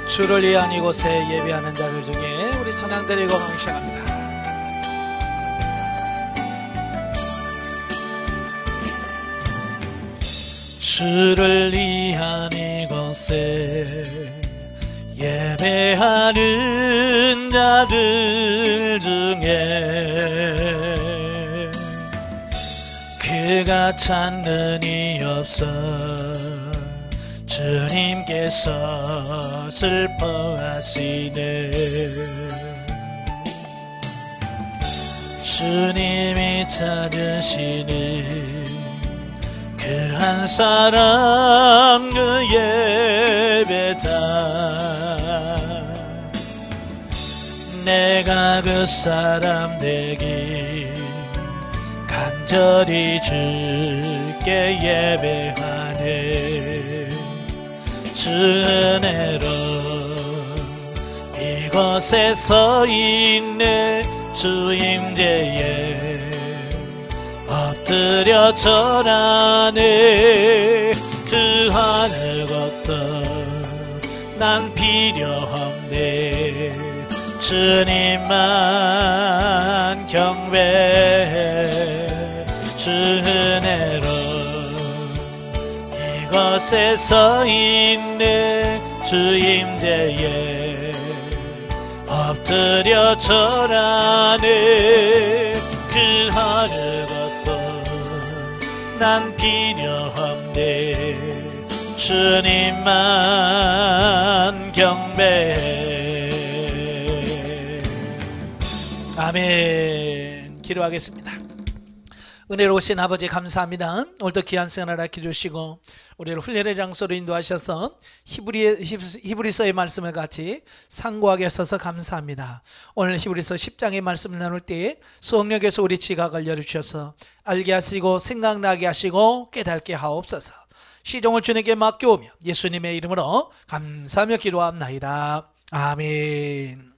주를 위한 이곳에 예배하는 자들 중에 우리 찬양 드리고 감시합니다. 주를 위한 이곳에 예배하는 자들 중에 그가 찾는 이 없어 주님께서 슬퍼하시네. 주님이 찾으시는 그 한 사람 그 예배자, 내가 그 사람 되기 간절히 주께 예배하네. 주 은혜로 이곳에 서 있네. 주 임재에 엎드려 절하네. 그 하늘 것도 난 필요없네. 주님만 경배해. 주 은혜로 이곳에 서 있네. 주 임재에 엎드려 절하네. 그 하늘 것도 난 필요없네. 주님만 경배해. 아멘. 기도하겠습니다. 은혜로우신 아버지 감사합니다. 오늘도 귀한 시간을 아껴주시고 우리를 훈련의 장소로 인도하셔서 히브리서의 말씀을 같이 상고하게 하셔서 감사합니다. 오늘 히브리서 10장의 말씀을 나눌 때 성령께서 우리 지각을 열어주셔서 알게 하시고 생각나게 하시고 깨닫게 하옵소서. 시종을 주님께 맡겨오며 예수님의 이름으로 감사하며 기도합나이다. 아멘.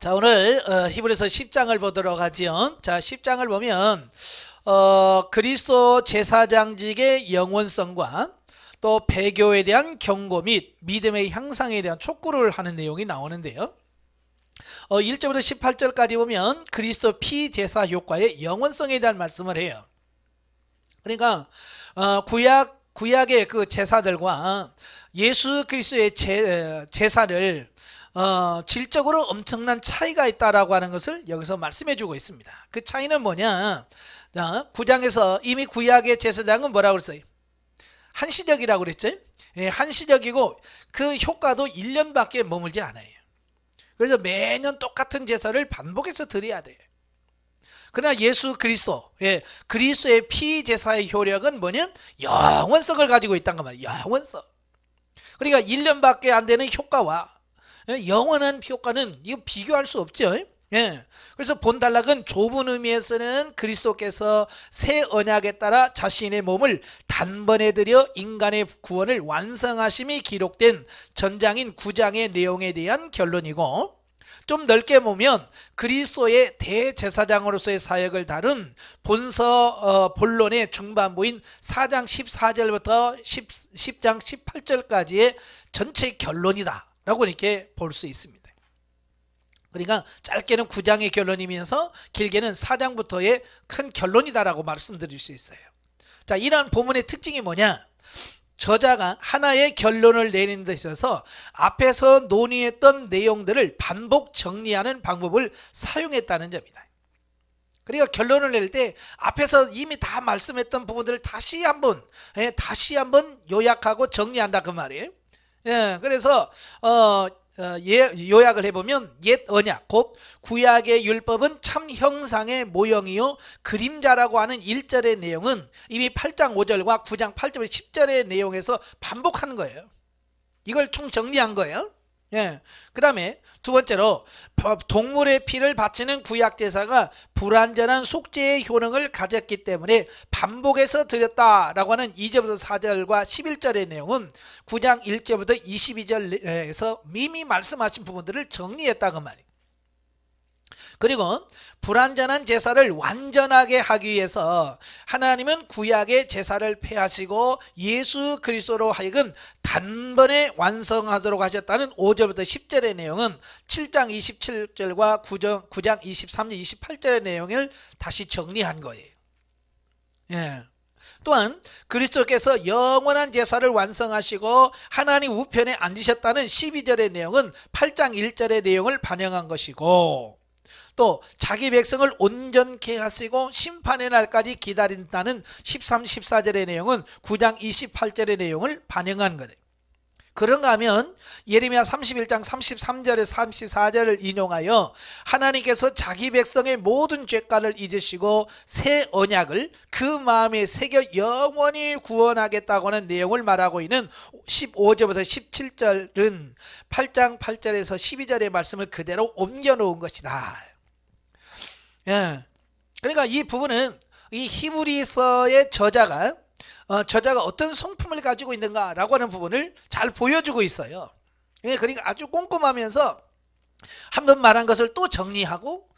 자, 오늘 히브리서 10장을 보도록 하지요. 자, 10장을 보면 그리스도 제사장직의 영원성과 또 배교에 대한 경고 및 믿음의 향상에 대한 촉구를 하는 내용이 나오는데요. 1절부터 18절까지 보면 그리스도 피제사 효과의 영원성에 대한 말씀을 해요. 그러니까 구약의 그 제사들과 예수 그리스도의 제사를 질적으로 엄청난 차이가 있다라고 하는 것을 여기서 말씀해 주고 있습니다. 그 차이는 뭐냐? 9장에서 이미 구약의 제사장은 뭐라고 그랬어요? 한시적이라고 그랬죠? 예, 한시적이고 그 효과도 1년밖에 머물지 않아요. 그래서 매년 똑같은 제사를 반복해서 드려야 돼요. 그러나 예수 그리스도, 그리스도의 피제사의 효력은 뭐냐? 영원성을 가지고 있다는 말이에요. 영원성. 그러니까 1년밖에 안 되는 효과와 영원한 효과는 이거 비교할 수 없죠. 그래서 본단락은 좁은 의미에서는 그리스도께서 새 언약에 따라 자신의 몸을 단번에 들여 인간의 구원을 완성하심이 기록된 전장인 9장의 내용에 대한 결론이고, 좀 넓게 보면 그리스도의 대제사장으로서의 사역을 다룬 본론의 중반부인 4장 14절부터 10장 18절까지의 전체 결론이다 라고 이렇게 볼 수 있습니다. 그러니까 짧게는 9장의 결론이면서 길게는 4장부터의 큰 결론이다라고 말씀드릴 수 있어요. 자, 이러한 본문의 특징이 뭐냐? 저자가 하나의 결론을 내리는 데 있어서 앞에서 논의했던 내용들을 반복 정리하는 방법을 사용했다는 점이다. 그러니까 결론을 낼 때 앞에서 이미 다 말씀했던 부분들을 다시 한번 요약하고 정리한다 그 말이에요. 그래서 요약을 해보면 옛 언약 곧 구약의 율법은 참 형상의 모형이요 그림자라고 하는 1절의 내용은 이미 8장 5절과 9장 8절 10절의 내용에서 반복하는 거예요. 이걸 총 정리한 거예요. 그 다음에 두 번째로 동물의 피를 바치는 구약 제사가 불완전한 속죄의 효능을 가졌기 때문에 반복해서 드렸다라고 하는 2절부터 4절과 11절의 내용은 9장 1절부터 22절에서 이미 말씀하신 부분들을 정리했다고 말이에요. 그리고 불완전한 제사를 완전하게 하기 위해서 하나님은 구약의 제사를 폐하시고 예수 그리스도로 하여금 단번에 완성하도록 하셨다는 5절부터 10절의 내용은 7장 27절과 9장 23절 28절의 내용을 다시 정리한 거예요. 예. 또한 그리스도께서 영원한 제사를 완성하시고 하나님 우편에 앉으셨다는 12절의 내용은 8장 1절의 내용을 반영한 것이고, 또 자기 백성을 온전케 하시고 심판의 날까지 기다린다는 13, 14절의 내용은 9장 28절의 내용을 반영한 거예요. 그런가 하면 예레미야 31장 33절에 34절을 인용하여 하나님께서 자기 백성의 모든 죄가를 잊으시고 새 언약을 그 마음에 새겨 영원히 구원하겠다고 하는 내용을 말하고 있는 15절부터 17절은 8장 8절에서 12절의 말씀을 그대로 옮겨 놓은 것이다. 예. 그러니까 이 부분은 이 히브리서의 저자가 어떤 성품을 가지고 있는가라고 하는 부분을 잘 보여주고 있어요. 예, 그러니까 아주 꼼꼼하면서 한번 말한 것을 또 정리하고,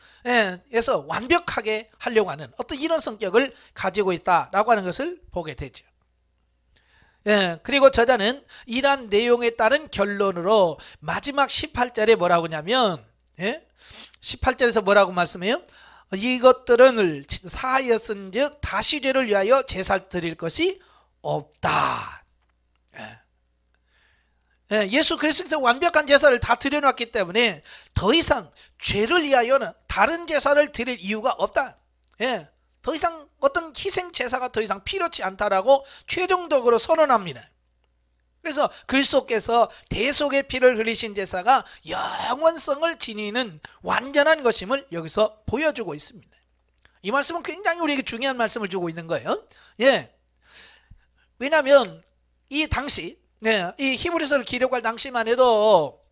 해서 완벽하게 하려고 하는 어떤 이런 성격을 가지고 있다라고 하는 것을 보게 되죠. 예, 그리고 저자는 이러한 내용에 따른 결론으로 마지막 18절에 뭐라고 하냐면, 18절에서 뭐라고 말씀해요? 이것들은 사하였은즉 다시 죄를 위하여 제사를 드릴 것이 없다. 예수 그리스도께서 완벽한 제사를 다 드려놨기 때문에 더 이상 죄를 위하여는 다른 제사를 드릴 이유가 없다. 더 이상 어떤 희생 제사가 더 이상 필요치 않다라고 최종적으로 선언합니다. 그래서 그리스도께서 대속의 피를 흘리신 제사가 영원성을 지니는 완전한 것임을 여기서 보여주고 있습니다. 이 말씀은 굉장히 우리에게 중요한 말씀을 주고 있는 거예요. 왜냐하면 이 당시, 이 히브리서를 기록할 당시만 해도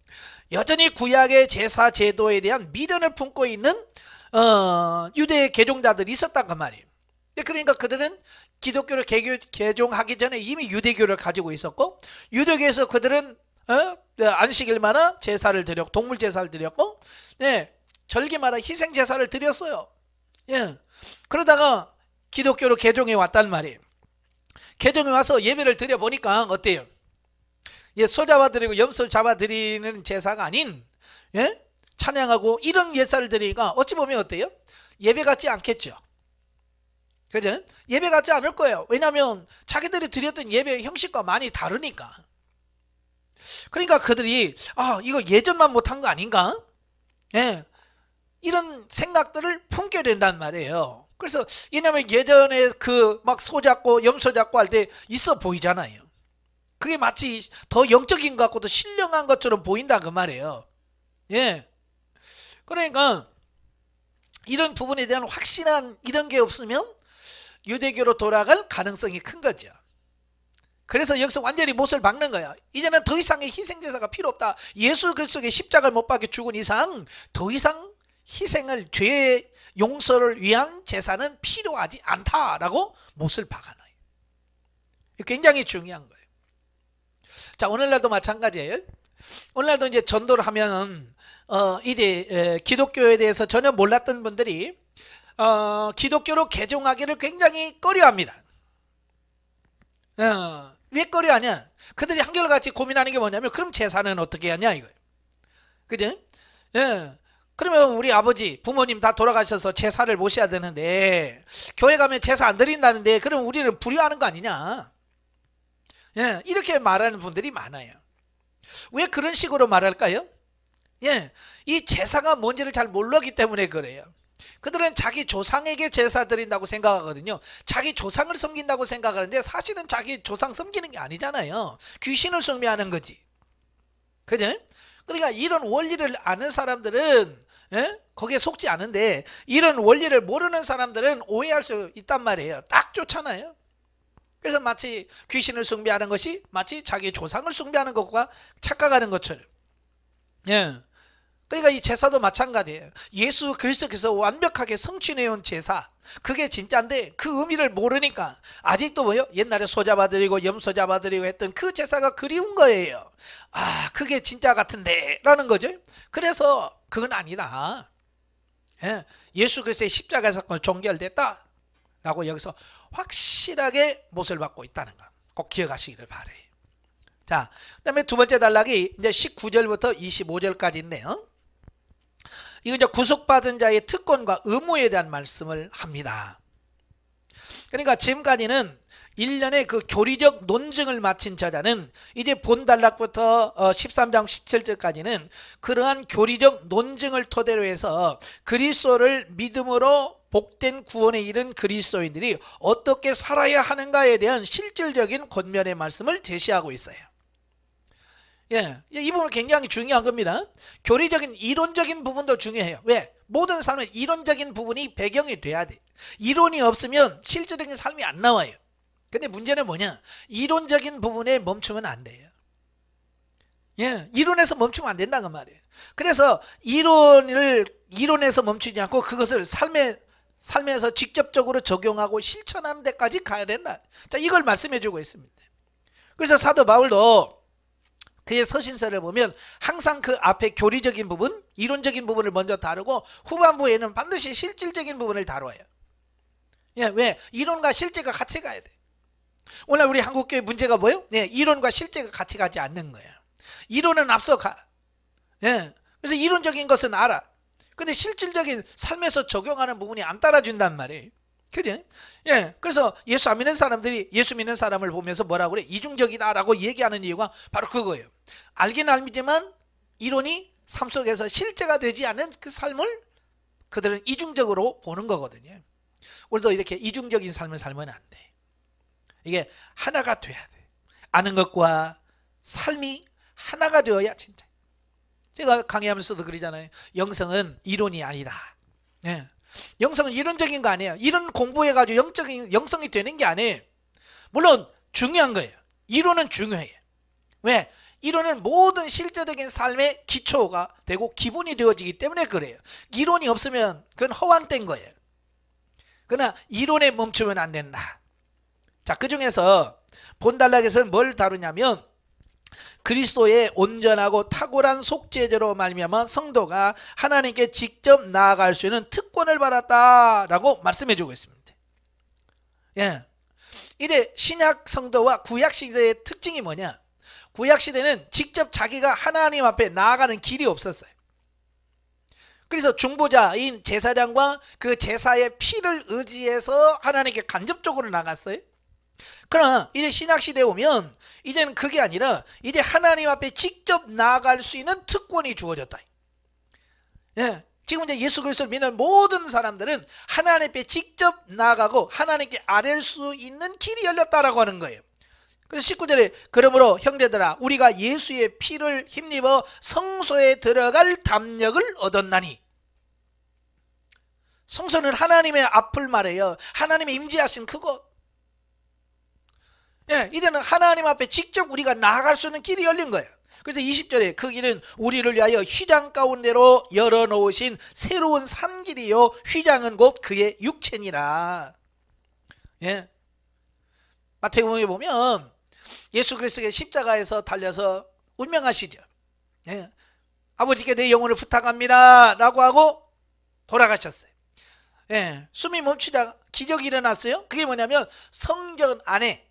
여전히 구약의 제사 제도에 대한 미련을 품고 있는 유대 개종자들이 있었단 그 말이에요. 그러니까 그들은 기독교를 개종하기 전에 이미 유대교를 가지고 있었고, 유대교에서 그들은 안식일마다 제사를 드렸고, 동물 제사를 드렸고, 절기마다 희생 제사를 드렸어요. 그러다가 기독교로 개종해 왔단 말이에요. 개종해 와서 예배를 드려 보니까 어때요? 소 잡아드리고 염소 잡아드리는 제사가 아닌 찬양하고 이런 예사를 드리니까 어찌 보면 어때요? 예배 같지 않겠죠. 그죠? 예배 같지 않을 거예요. 왜냐하면 자기들이 드렸던 예배 형식과 많이 다르니까. 그러니까 그들이 이거 예전만 못한 거 아닌가? 이런 생각들을 품게 된단 말이에요. 그래서 왜냐하면 예전에 그 막 소 잡고 염소 잡고 할 때 있어 보이잖아요. 그게 마치 더 영적인 것 같고 더 신령한 것처럼 보인다 그 말이에요. 그러니까 이런 부분에 대한 확실한 이런 게 없으면 유대교로 돌아갈 가능성이 큰 거죠. 그래서 여기서 완전히 못을 박는 거야. 이제는 더 이상의 희생제사가 필요 없다. 예수 그리스도의 십자가를 못 박혀 죽은 이상 더 이상 희생을, 죄의 용서를 위한 제사는 필요하지 않다라고 못을 박아놔요. 굉장히 중요한 거예요. 자, 오늘날도 마찬가지예요. 오늘날도 이제 전도를 하면 이제 기독교에 대해서 전혀 몰랐던 분들이 기독교로 개종하기를 굉장히 꺼려합니다. 왜 꺼려하냐? 그들이 한결같이 고민하는 게 뭐냐면, 그럼 제사는 어떻게 하냐 이거예요. 그죠? 그러면 우리 아버지, 부모님 다 돌아가셔서 제사를 모셔야 되는데 교회 가면 제사 안 드린다는데 그럼 우리는 불효하는 거 아니냐? 이렇게 말하는 분들이 많아요. 왜 그런 식으로 말할까요? 이 제사가 뭔지를 잘 모르기 때문에 그래요. 그들은 자기 조상에게 제사 드린다고 생각하거든요. 자기 조상을 섬긴다고 생각하는데 사실은 자기 조상 섬기는 게 아니잖아요. 귀신을 숭배하는 거지. 그죠? 그러니까 이런 원리를 아는 사람들은 거기에 속지 않은데, 이런 원리를 모르는 사람들은 오해할 수 있단 말이에요. 딱 좋잖아요. 그래서 마치 귀신을 숭배하는 것이 마치 자기 조상을 숭배하는 것과 착각하는 것처럼. 그러니까 이 제사도 마찬가지예요. 예수 그리스도께서 완벽하게 성취해온 제사, 그게 진짜인데 그 의미를 모르니까 아직도 뭐요? 옛날에 소 잡아드리고 염소 잡아드리고 했던 그 제사가 그리운 거예요. 그게 진짜 같은데 라는 거죠. 그래서 그건 아니다. 예, 예수 그리스도의 십자가 사건 종결됐다 라고 여기서 확실하게 못을 받고 있다는 거 꼭 기억하시기를 바래요. 자, 그 다음에 두 번째 단락이 이제 19절부터 25절까지인데요. 이거 이제 구속받은 자의 특권과 의무에 대한 말씀을 합니다. 그러니까 지금까지는 1년의 그 교리적 논증을 마친 저자는 이제 본 단락부터 13장 17절까지는 그러한 교리적 논증을 토대로 해서 그리스도를 믿음으로 복된 구원에 이른 그리스도인들이 어떻게 살아야 하는가에 대한 실질적인 권면의 말씀을 제시하고 있어요. 예, 이 부분은 굉장히 중요한 겁니다. 교리적인 이론적인 부분도 중요해요. 왜? 모든 삶은 이론적인 부분이 배경이 돼야 돼. 이론이 없으면 실질적인 삶이 안 나와요. 근데 문제는 뭐냐? 이론적인 부분에 멈추면 안 돼요. 예, 이론에서 멈추면 안 된다는 말이에요. 그래서 이론에서 멈추지 않고 그것을 삶에서 직접적으로 적용하고 실천하는 데까지 가야 된다. 자, 이걸 말씀해 주고 있습니다. 그래서 사도 바울도 그의 서신서를 보면 항상 그 앞에 교리적인 부분, 이론적인 부분을 먼저 다루고 후반부에는 반드시 실질적인 부분을 다뤄요. 예, 왜? 이론과 실제가 같이 가야 돼. 오늘 우리 한국교회 문제가 뭐예요? 네, 이론과 실제가 같이 가지 않는 거예요. 이론은 앞서가. 예, 그래서 이론적인 것은 알아. 근데 실질적인 삶에서 적용하는 부분이 안 따라준단 말이에요. 그죠? 예, 그래서 예수 안 믿는 사람들이 예수 믿는 사람을 보면서 뭐라고 그래? 이중적이다라고 얘기하는 이유가 바로 그거예요. 알긴 알지만 이론이 삶 속에서 실제가 되지 않은 그 삶을 그들은 이중적으로 보는 거거든요. 우리도 이렇게 이중적인 삶을 살면 안 돼. 이게 하나가 돼야 돼. 아는 것과 삶이 하나가 되어야 진짜. 제가 강의하면서도 그러잖아요. 영성은 이론이 아니다. 예. 영성은 이론적인 거 아니에요. 이론 공부해가지고 영적인 영성이 되는 게 아니에요. 물론 중요한 거예요. 이론은 중요해요. 왜? 이론은 모든 실제적인 삶의 기초가 되고 기본이 되어지기 때문에 그래요. 이론이 없으면 그건 허황된 거예요. 그러나 이론에 멈추면 안 된다. 자, 그 중에서 본 단락에서는 뭘 다루냐면 그리스도의 온전하고 탁월한 속죄제로 말미암아 성도가 하나님께 직접 나아갈 수 있는 특권을 받았다라고 말씀해 주고 있습니다. 예, 이래 신약 성도와 구약 시대의 특징이 뭐냐? 구약 시대는 직접 자기가 하나님 앞에 나아가는 길이 없었어요. 그래서 중보자인 제사장과 그 제사의 피를 의지해서 하나님께 간접적으로 나갔어요. 그러나 이제 신약시대에 오면 이제는 그게 아니라 이제 하나님 앞에 직접 나아갈 수 있는 특권이 주어졌다. 예, 지금 이제 예수 그리스도를 믿는 모든 사람들은 하나님 앞에 직접 나아가고 하나님께 아뢰 수 있는 길이 열렸다라고 하는 거예요. 그래서 19절에 그러므로 형제들아 우리가 예수의 피를 힘입어 성소에 들어갈 담력을 얻었나니. 성소는 하나님의 앞을 말해요. 하나님의 임재하신 그곳. 예, 이제는 하나님 앞에 직접 우리가 나아갈 수 있는 길이 열린 거예요. 그래서 20절에 그 길은 우리를 위하여 휘장 가운데로 열어놓으신 새로운 산길이요 휘장은 곧 그의 육체니라. 예, 마태복음에 보면 예수 그리스도의 십자가에서 달려서 운명하시죠. 예, 아버지께 내 영혼을 부탁합니다 라고 하고 돌아가셨어요. 예, 숨이 멈추다가 기적이 일어났어요. 그게 뭐냐면 성전 안에,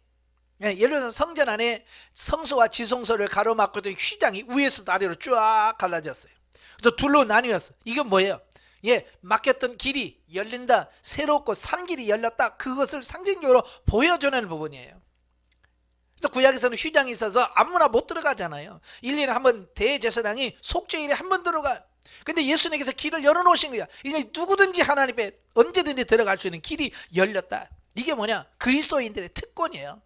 예, 예를 들어서 성전 안에 성소와 지성소를 가로막고 휘장이 위에서부터 아래로 쫙 갈라졌어요. 그래서 둘로 나뉘었어. 이건 뭐예요? 예, 막혔던 길이 열린다, 새롭고 산 길이 열렸다, 그것을 상징적으로 보여주는 부분이에요. 그래서 구약에서는 휘장이 있어서 아무나 못 들어가잖아요. 1년에 한 번 대제사장이 속죄일에 한 번 들어가요. 근데 예수님께서 길을 열어놓으신 거야. 이제 누구든지 하나님 앞에 언제든지 들어갈 수 있는 길이 열렸다. 이게 뭐냐? 그리스도인들의 특권이에요.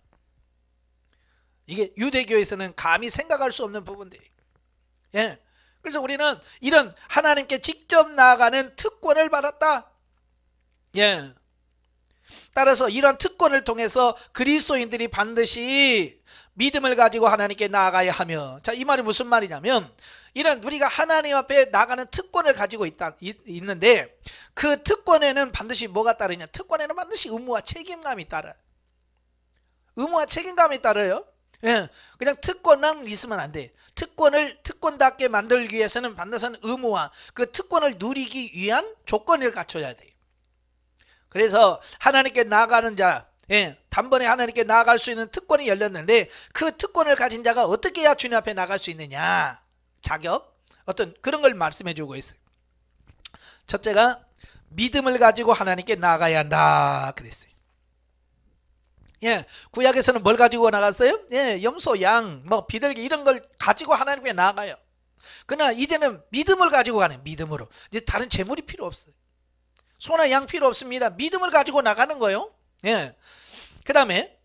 이게 유대교에서는 감히 생각할 수 없는 부분들이. 예. 그래서 우리는 이런 하나님께 직접 나아가는 특권을 받았다. 예. 따라서 이런 특권을 통해서 그리스도인들이 반드시 믿음을 가지고 하나님께 나아가야 하며, 자, 이 말이 무슨 말이냐면 이런 우리가 하나님 앞에 나가는 특권을 가지고 있는데 그 특권에는 반드시 뭐가 따르냐? 특권에는 반드시 의무와 책임감이 따라요. 의무와 책임감이 따라요. 예, 그냥 특권만 있으면 안 돼. 특권을 특권답게 만들기 위해서는 반드시 의무와 그 특권을 누리기 위한 조건을 갖춰야 돼. 그래서 하나님께 나아가는 자, 예, 단번에 하나님께 나아갈 수 있는 특권이 열렸는데 그 특권을 가진 자가 어떻게 해야 주님 앞에 나갈 수 있느냐, 자격, 어떤 그런 걸 말씀해 주고 있어요. 첫째가 믿음을 가지고 하나님께 나아가야 한다 그랬어요. 예, 구약에서는 뭘 가지고 나갔어요? 예, 염소, 양, 뭐 비둘기 이런 걸 가지고 하나님께 나아가요. 그러나 이제는 믿음을 가지고 가는, 믿음으로. 이제 다른 재물이 필요 없어요. 소나 양 필요 없습니다. 믿음을 가지고 나가는 거예요. 예. 그 다음에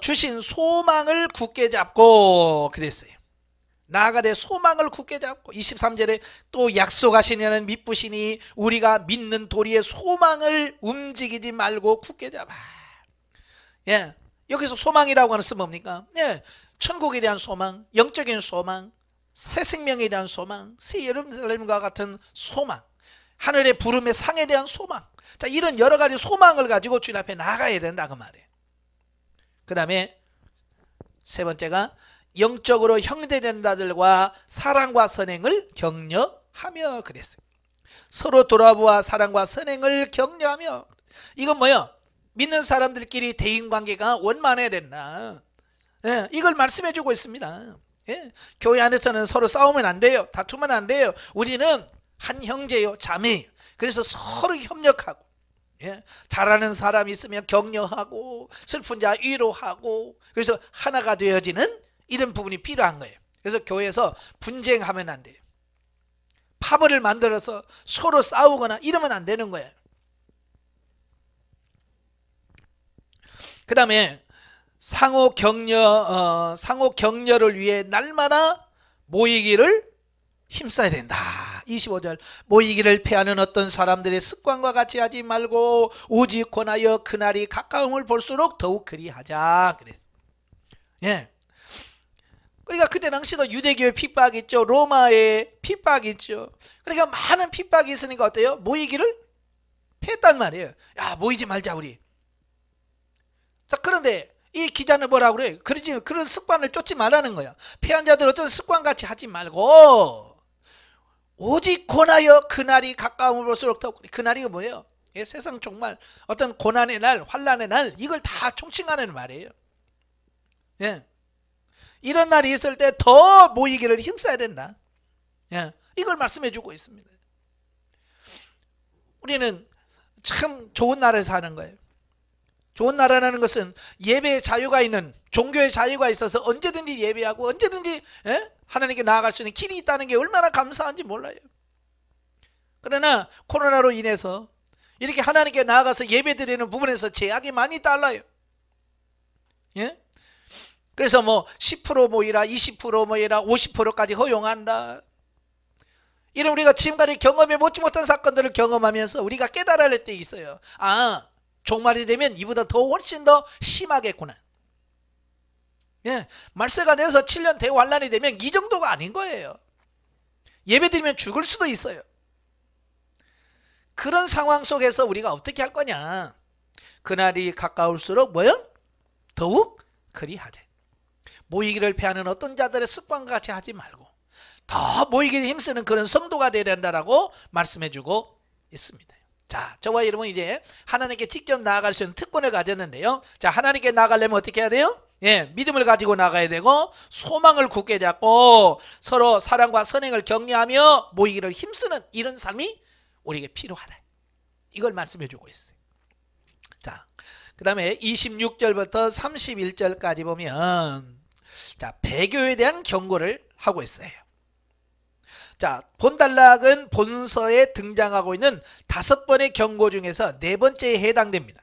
주신 소망을 굳게 잡고 그랬어요. 나아가되 소망을 굳게 잡고 23절에 또 약속하시냐는 믿으시니 우리가 믿는 도리의 소망을 움직이지 말고 굳게 잡아. 예, 여기서 소망이라고 하는 것은 뭡니까? 예, 천국에 대한 소망, 영적인 소망, 새 생명에 대한 소망, 새 예루살렘과 같은 소망, 하늘의 부름의 상에 대한 소망. 자, 이런 여러 가지 소망을 가지고 주님 앞에 나가야 된다 그 말이에요. 그 다음에 세 번째가 영적으로 형제된 자들과 사랑과 선행을 격려하며 그랬어요. 서로 돌아보아 사랑과 선행을 격려하며. 이건 뭐예요? 믿는 사람들끼리 대인관계가 원만해야 된다. 예, 이걸 말씀해 주고 있습니다. 예, 교회 안에서는 서로 싸우면 안 돼요. 다투면 안 돼요. 우리는 한 형제요, 자매예요. 그래서 서로 협력하고, 예, 잘하는 사람 있으면 격려하고 슬픈 자 위로하고, 그래서 하나가 되어지는 이런 부분이 필요한 거예요. 그래서 교회에서 분쟁하면 안 돼요. 파벌을 만들어서 서로 싸우거나 이러면 안 되는 거예요. 그 다음에 상호 격려를 위해 날마다 모이기를 힘써야 된다. 25절 모이기를 패하는 어떤 사람들의 습관과 같이 하지 말고 오직 권하여 그날이 가까움을 볼수록 더욱 그리하자 그랬어요. 예. 그러니까 그때 당시도 유대교의 핍박이 있죠. 로마의 핍박이 있죠. 그러니까 많은 핍박이 있으니까 어때요? 모이기를 패했단 말이에요. 야, 모이지 말자 우리. 자, 그런데 이 기자는 뭐라고 그래요? 그런 습관을 쫓지 말라는 거야. 패한 자들 어떤 습관같이 하지 말고 오직 권하여 그날이 가까움을 볼수록 더욱. 그날이 뭐예요? 예, 세상 정말 어떤 고난의 날, 환난의 날, 이걸 다 총칭하는 말이에요. 예. 이런 날이 있을 때 더 모이기를 힘써야 된다. 예, 이걸 말씀해 주고 있습니다. 우리는 참 좋은 나라에 사는 거예요. 좋은 나라라는 것은 예배의 자유가 있는, 종교의 자유가 있어서 언제든지 예배하고 언제든지, 예? 하나님께 나아갈 수 있는 길이 있다는 게 얼마나 감사한지 몰라요. 그러나 코로나로 인해서 이렇게 하나님께 나아가서 예배드리는 부분에서 제약이 많이 달라요. 예? 그래서 뭐 10% 모이라, 20% 모이라, 50%까지 허용한다. 이런 우리가 지금까지 경험해 보지 못한 사건들을 경험하면서 우리가 깨달아야 할 때 있어요. 아, 종말이 되면 이보다 더 훨씬 더 심하겠구나. 예, 말세가 내서 7년 대환란이 되면 이 정도가 아닌 거예요. 예배드리면 죽을 수도 있어요. 그런 상황 속에서 우리가 어떻게 할 거냐? 그날이 가까울수록 뭐요? 더욱 그리하되. 모이기를 패하는 어떤 자들의 습관과 같이 하지 말고 더 모이기를 힘쓰는 그런 성도가 되어야 된다라고 말씀해주고 있습니다. 자, 저와 여러분 이제 하나님께 직접 나아갈 수 있는 특권을 가졌는데요. 자, 하나님께 나아가려면 어떻게 해야 돼요? 예, 믿음을 가지고 나가야 되고 소망을 굳게 잡고 서로 사랑과 선행을 격려하며 모이기를 힘쓰는 이런 삶이 우리에게 필요하다. 이걸 말씀해주고 있어요. 자, 그 다음에 26절부터 31절까지 보면 자, 배교에 대한 경고를 하고 있어요. 자, 본단락은 본서에 등장하고 있는 5번의 경고 중에서 4번째에 해당됩니다.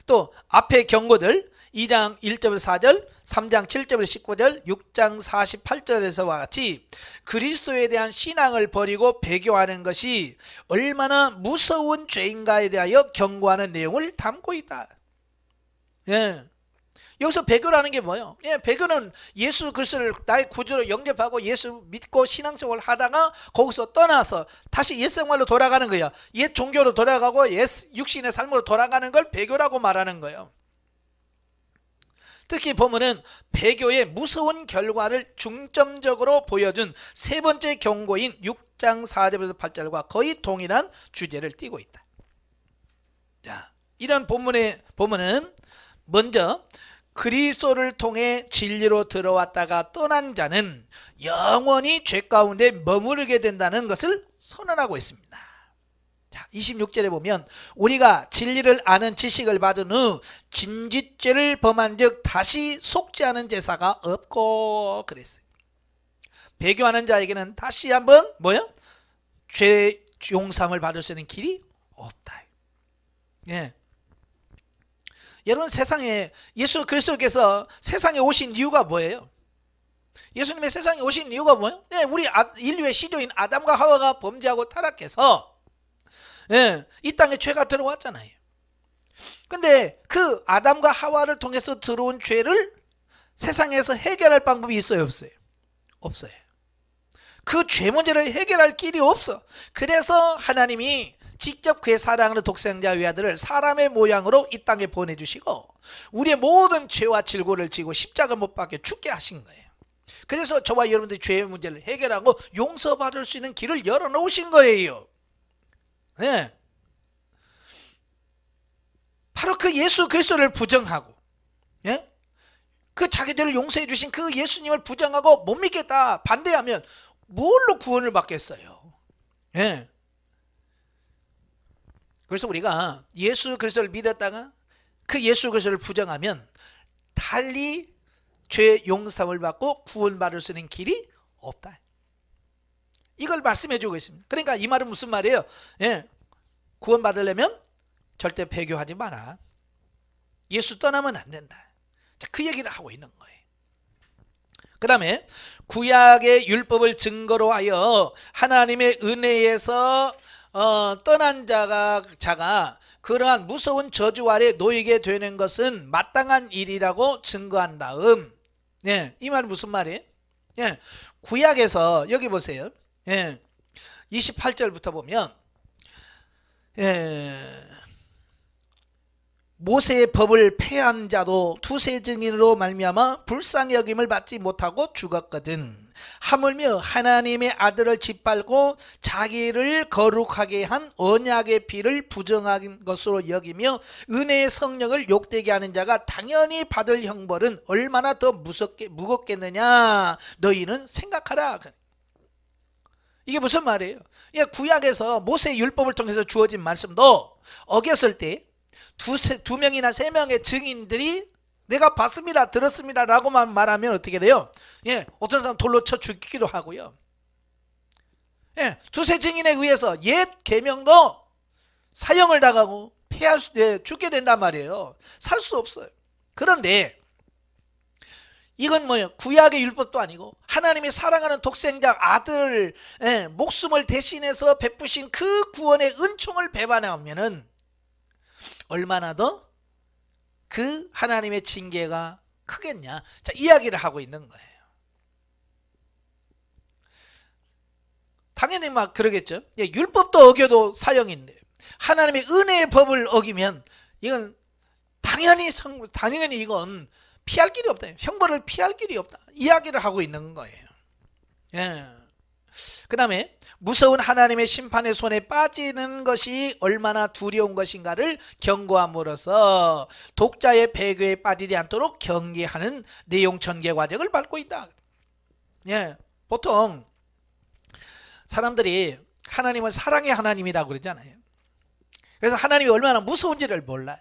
또 앞의 경고들 2장 1절부터 4절, 3장 7절부터 19절, 6장 48절에서와 같이 그리스도에 대한 신앙을 버리고 배교하는 것이 얼마나 무서운 죄인가에 대하여 경고하는 내용을 담고 있다. 예. 여기서 배교라는 게 뭐예요? 예, 배교는 예수 그리스도를 나의 구주로 영접하고 예수 믿고 신앙생활을 하다가 거기서 떠나서 다시 옛 생활로 돌아가는 거예요. 옛 종교로 돌아가고 옛 육신의 삶으로 돌아가는 걸 배교라고 말하는 거예요. 특히 보면은 배교의 무서운 결과를 중점적으로 보여준 세 번째 경고인 6장 4절에서 8절과 거의 동일한 주제를 띠고 있다. 자, 이런 본문에 보면은 먼저 그리스도를 통해 진리로 들어왔다가 떠난 자는 영원히 죄 가운데 머무르게 된다는 것을 선언하고 있습니다. 자, 26절에 보면 우리가 진리를 아는 지식을 받은 후 진짓죄를 범한 즉 다시 속지 않은 제사가 없고 그랬어요. 배교하는 자에게는 다시 한번 죄 용서함을 받을 수 있는 길이 없다. 예. 여러분, 세상에 예수 그리스도께서 세상에 오신 이유가 뭐예요? 예수님의 세상에 오신 이유가 뭐예요? 네, 우리 인류의 시조인 아담과 하와가 범죄하고 타락해서 이 땅에 죄가 들어왔잖아요. 근데 그 아담과 하와를 통해서 들어온 죄를 세상에서 해결할 방법이 있어요, 없어요? 없어요. 그 죄 문제를 해결할 길이 없어. 그래서 하나님이 직접 그의 사랑하는 독생자 외아들을 사람의 모양으로 이 땅에 보내주시고 우리의 모든 죄와 질고를 지고 십자가 못 박혀 죽게 하신 거예요. 그래서 저와 여러분들이 죄의 문제를 해결하고 용서받을 수 있는 길을 열어놓으신 거예요. 네. 바로 그 예수 그리스도를 부정하고, 예? 그 자기들을 용서해 주신 그 예수님을 부정하고 못 믿겠다 반대하면 뭘로 구원을 받겠어요? 예. 그래서 우리가 예수 그리스도를 믿었다가 그 예수 그리스도를 부정하면 달리 죄 용서를 받고 구원받을 수 있는 길이 없다. 이걸 말씀해 주고 있습니다. 그러니까 이 말은 무슨 말이에요? 예. 구원 받으려면 절대 배교하지 마라. 예수 떠나면 안 된다. 자, 그 얘기를 하고 있는 거예요. 그 다음에 구약의 율법을 증거로 하여 하나님의 은혜에서 떠난 자가 그러한 무서운 저주 아래 놓이게 되는 것은 마땅한 일이라고 증거한 다음, 예, 이 말은 무슨 말이에요? 예, 구약에서 여기 보세요. 예, 28절부터 보면 모세의 법을 폐한 자도 두세 증인으로 말미암아 불쌍히 여김을 받지 못하고 죽었거든. 하물며 하나님의 아들을 짓밟고 자기를 거룩하게 한 언약의 피를 부정한 것으로 여기며 은혜의 성령을 욕되게 하는 자가 당연히 받을 형벌은 얼마나 더 무겁겠느냐 너희는 생각하라. 이게 무슨 말이에요? 구약에서 모세의 율법을 통해서 주어진 말씀도 어겼을 때 두 명이나 세 명의 증인들이 내가 봤습니다, 들었습니다 라고만 말하면 어떻게 돼요? 예, 어떤 사람 돌로 쳐 죽기도 하고요. 예, 두세 증인에 의해서 옛 계명도 사형을 당하고 죽게 된단 말이에요. 살 수 없어요. 그런데 이건 뭐예요? 구약의 율법도 아니고 하나님이 사랑하는 독생자 아들을 목숨을 대신해서 베푸신 그 구원의 은총을 배반하면은 얼마나 더 그 하나님의 징계가 크겠냐. 자, 이야기를 하고 있는 거예요. 당연히 막 그러겠죠. 예, 율법도 어겨도 사형인데 하나님의 은혜의 법을 어기면 이건 당연히 이건 피할 길이 없다. 형벌을 피할 길이 없다. 이야기를 하고 있는 거예요. 예. 그 다음에 무서운 하나님의 심판의 손에 빠지는 것이 얼마나 두려운 것인가를 경고함으로써 독자의 배교에 빠지지 않도록 경계하는 내용 전개 과정을 밟고 있다. 예, 보통 사람들이 하나님은 사랑의 하나님이라고 그러잖아요. 그래서 하나님이 얼마나 무서운지를 몰라요.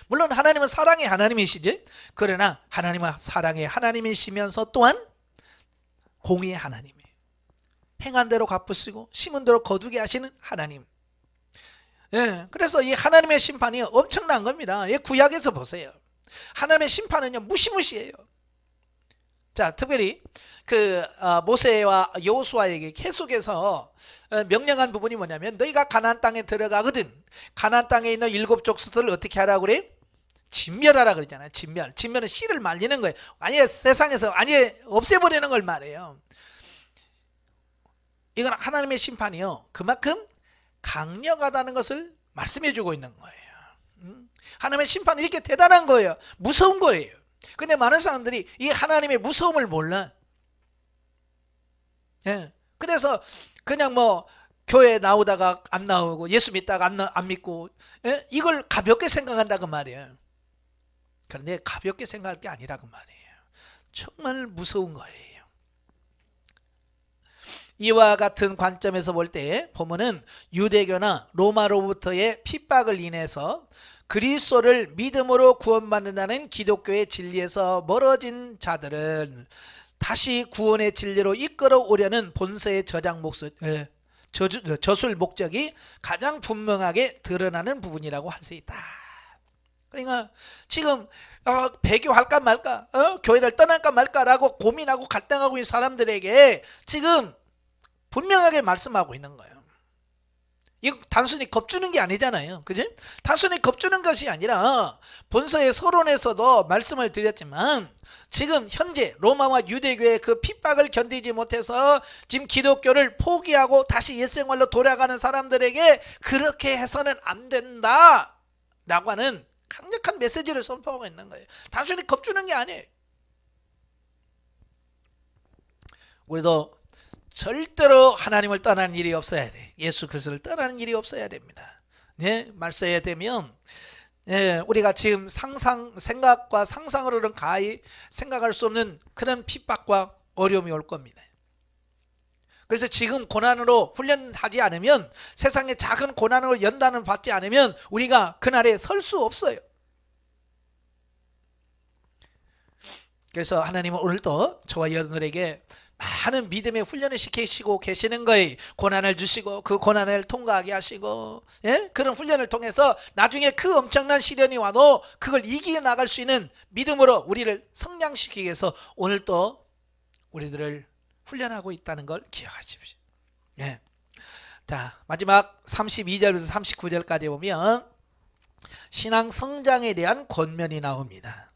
물론 하나님은 사랑의 하나님이시지, 그러나 하나님은 사랑의 하나님이시면서 또한 공의의 하나님이에요. 행한 대로 갚으시고 심은 대로 거두게 하시는 하나님. 예, 그래서 이 하나님의 심판이 엄청난 겁니다. 예, 구약에서 보세요. 하나님의 심판은요 무시무시해요. 자, 특별히 그 모세와 여호수아에게 계속해서 명령한 부분이 뭐냐면 너희가 가나안 땅에 들어가거든 가나안 땅에 있는 7 족속들을 어떻게 하라고 그래? 진멸하라 그러잖아요. 진멸은 씨를 말리는 거예요. 아예 세상에서 아예 없애버리는 걸 말해요. 이건 하나님의 심판이요 그만큼 강력하다는 것을 말씀해 주고 있는 거예요. 하나님의 심판이 이렇게 대단한 거예요. 무서운 거예요. 근데 많은 사람들이 이 하나님의 무서움을 몰라. 예. 그래서 그냥 뭐 교회 나오다가 안 나오고 예수 믿다가 안 믿고, 예? 이걸 가볍게 생각한다고 말이에요. 그런데 가볍게 생각할 게 아니라고 말이에요. 정말 무서운 거예요. 이와 같은 관점에서 볼 때 보면은 유대교나 로마로부터의 핍박을 인해서 그리스도를 믿음으로 구원받는다는 기독교의 진리에서 멀어진 자들은 다시 구원의 진리로 이끌어 오려는 본서의 저술 목적이 가장 분명하게 드러나는 부분이라고 할 수 있다. 그러니까 지금 배교할까 말까, 교회를 떠날까 말까라고 고민하고 갈등하고 있는 사람들에게 지금 분명하게 말씀하고 있는 거예요. 이거 단순히 겁주는 게 아니잖아요. 그지? 단순히 겁주는 것이 아니라 본서의 서론에서도 말씀을 드렸지만 지금 현재 로마와 유대교의 그 핍박을 견디지 못해서 지금 기독교를 포기하고 다시 옛생활로 돌아가는 사람들에게 그렇게 해서는 안 된다 라고 하는 강력한 메시지를 선포하고 있는 거예요. 단순히 겁주는 게 아니에요. 우리도 절대로 하나님을 떠나는 일이 없어야 돼. 예수 그리스도를 떠나는 일이 없어야 됩니다. 네, 말씀해야 되면 우리가 지금 생각과 상상으로는 가히 생각할 수 없는 그런 핍박과 어려움이 올 겁니다. 그래서 지금 고난으로 훈련하지 않으면, 세상의 작은 고난으로 연단을 받지 않으면 우리가 그날에 설 수 없어요. 그래서 하나님은 오늘도 저와 여러분들에게 많은 믿음의 훈련을 시키시고 계시는 거예요. 고난을 주시고 그 고난을 통과하게 하시고, 예? 그런 훈련을 통해서 나중에 그 엄청난 시련이 와도 그걸 이겨나갈 수 있는 믿음으로 우리를 성장시키기 위해서 오늘도 우리들을 훈련하고 있다는 걸 기억하십시오. 예. 자, 마지막 32절에서 39절까지 보면 신앙 성장에 대한 권면이 나옵니다.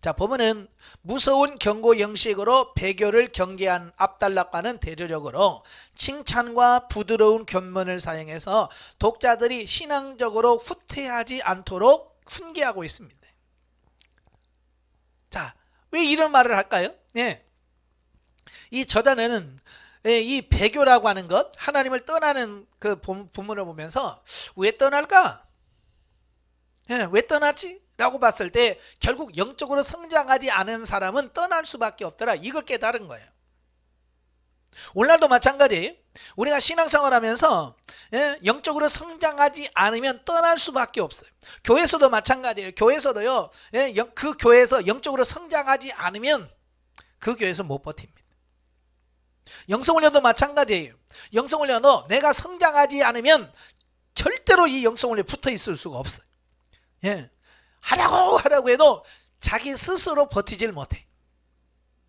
자, 보면은 무서운 경고 형식으로 배교를 경계한 압달락과는 대조적으로 칭찬과 부드러운 견문을 사용해서 독자들이 신앙적으로 후퇴하지 않도록 훈계하고 있습니다. 자, 왜 이런 말을 할까요? 예. 이 저자는 이 배교라고 하는 것, 하나님을 떠나는 그 본문을 보면서 왜 떠날까? 예, 왜 떠나지? 라고 봤을 때 결국 영적으로 성장하지 않은 사람은 떠날 수밖에 없더라, 이걸 깨달은 거예요. 오늘날도 마찬가지, 우리가 신앙생활 하면서 영적으로 성장하지 않으면 떠날 수밖에 없어요. 교회에서도 마찬가지예요. 교회에서도요, 그 교회에서 영적으로 성장하지 않으면 그 교회에서 못 버팁니다. 영성훈련도 마찬가지예요. 영성훈련도 내가 성장하지 않으면 절대로 이 영성훈련에 붙어 있을 수가 없어요. 예. 하라고 해도 자기 스스로 버티질 못해.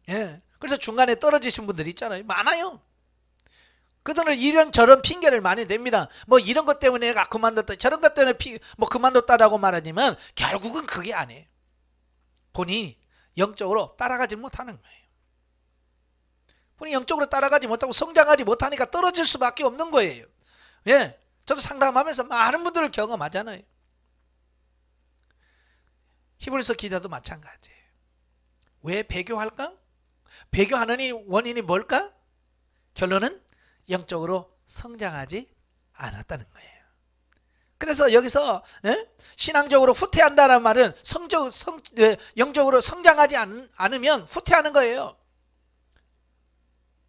예. 그래서 중간에 떨어지신 분들이 있잖아요. 많아요. 그들은 이런저런 핑계를 많이 냅니다. 뭐 이런 것 때문에 내가 그만뒀다, 저런 것 때문에 그만뒀다라고 말하지만 결국은 그게 아니에요. 본인이 영적으로 따라가지 못하는 거예요. 본인이 영적으로 따라가지 못하고 성장하지 못하니까 떨어질 수밖에 없는 거예요. 예. 저도 상담하면서 많은 분들을 경험하잖아요. 히브리서 기자도 마찬가지예요. 왜 배교할까? 배교하는 원인이 뭘까? 결론은 영적으로 성장하지 않았다는 거예요. 그래서 여기서 신앙적으로 후퇴한다는 말은 영적으로 성장하지 않으면 후퇴하는 거예요.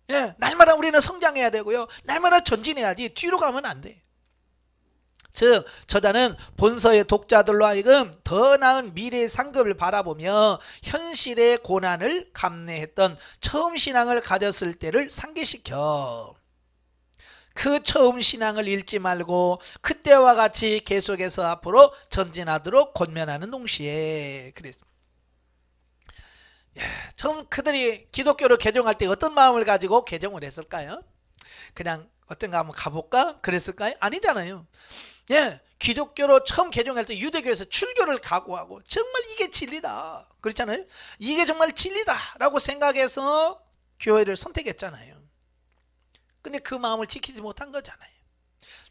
예, 날마다 우리는 성장해야 되고요, 날마다 전진해야지 뒤로 가면 안 돼. 즉 저자는 본서의 독자들로 하여금 더 나은 미래의 상급을 바라보며 현실의 고난을 감내했던 처음 신앙을 가졌을 때를 상기시켜 그 처음 신앙을 잃지 말고 그때와 같이 계속해서 앞으로 전진하도록 권면하는 동시에, 그랬습니다. 처음 그들이 기독교를 개종할 때 어떤 마음을 가지고 개종을 했을까요? 그냥 어떤가 한번 가볼까? 그랬을까요? 아니잖아요. 예, 기독교로 처음 개종할 때 유대교에서 출교를 각오하고 정말 이게 진리다, 그렇잖아요. 이게 정말 진리다 라고 생각해서 교회를 선택했잖아요. 근데 그 마음을 지키지 못한 거잖아요.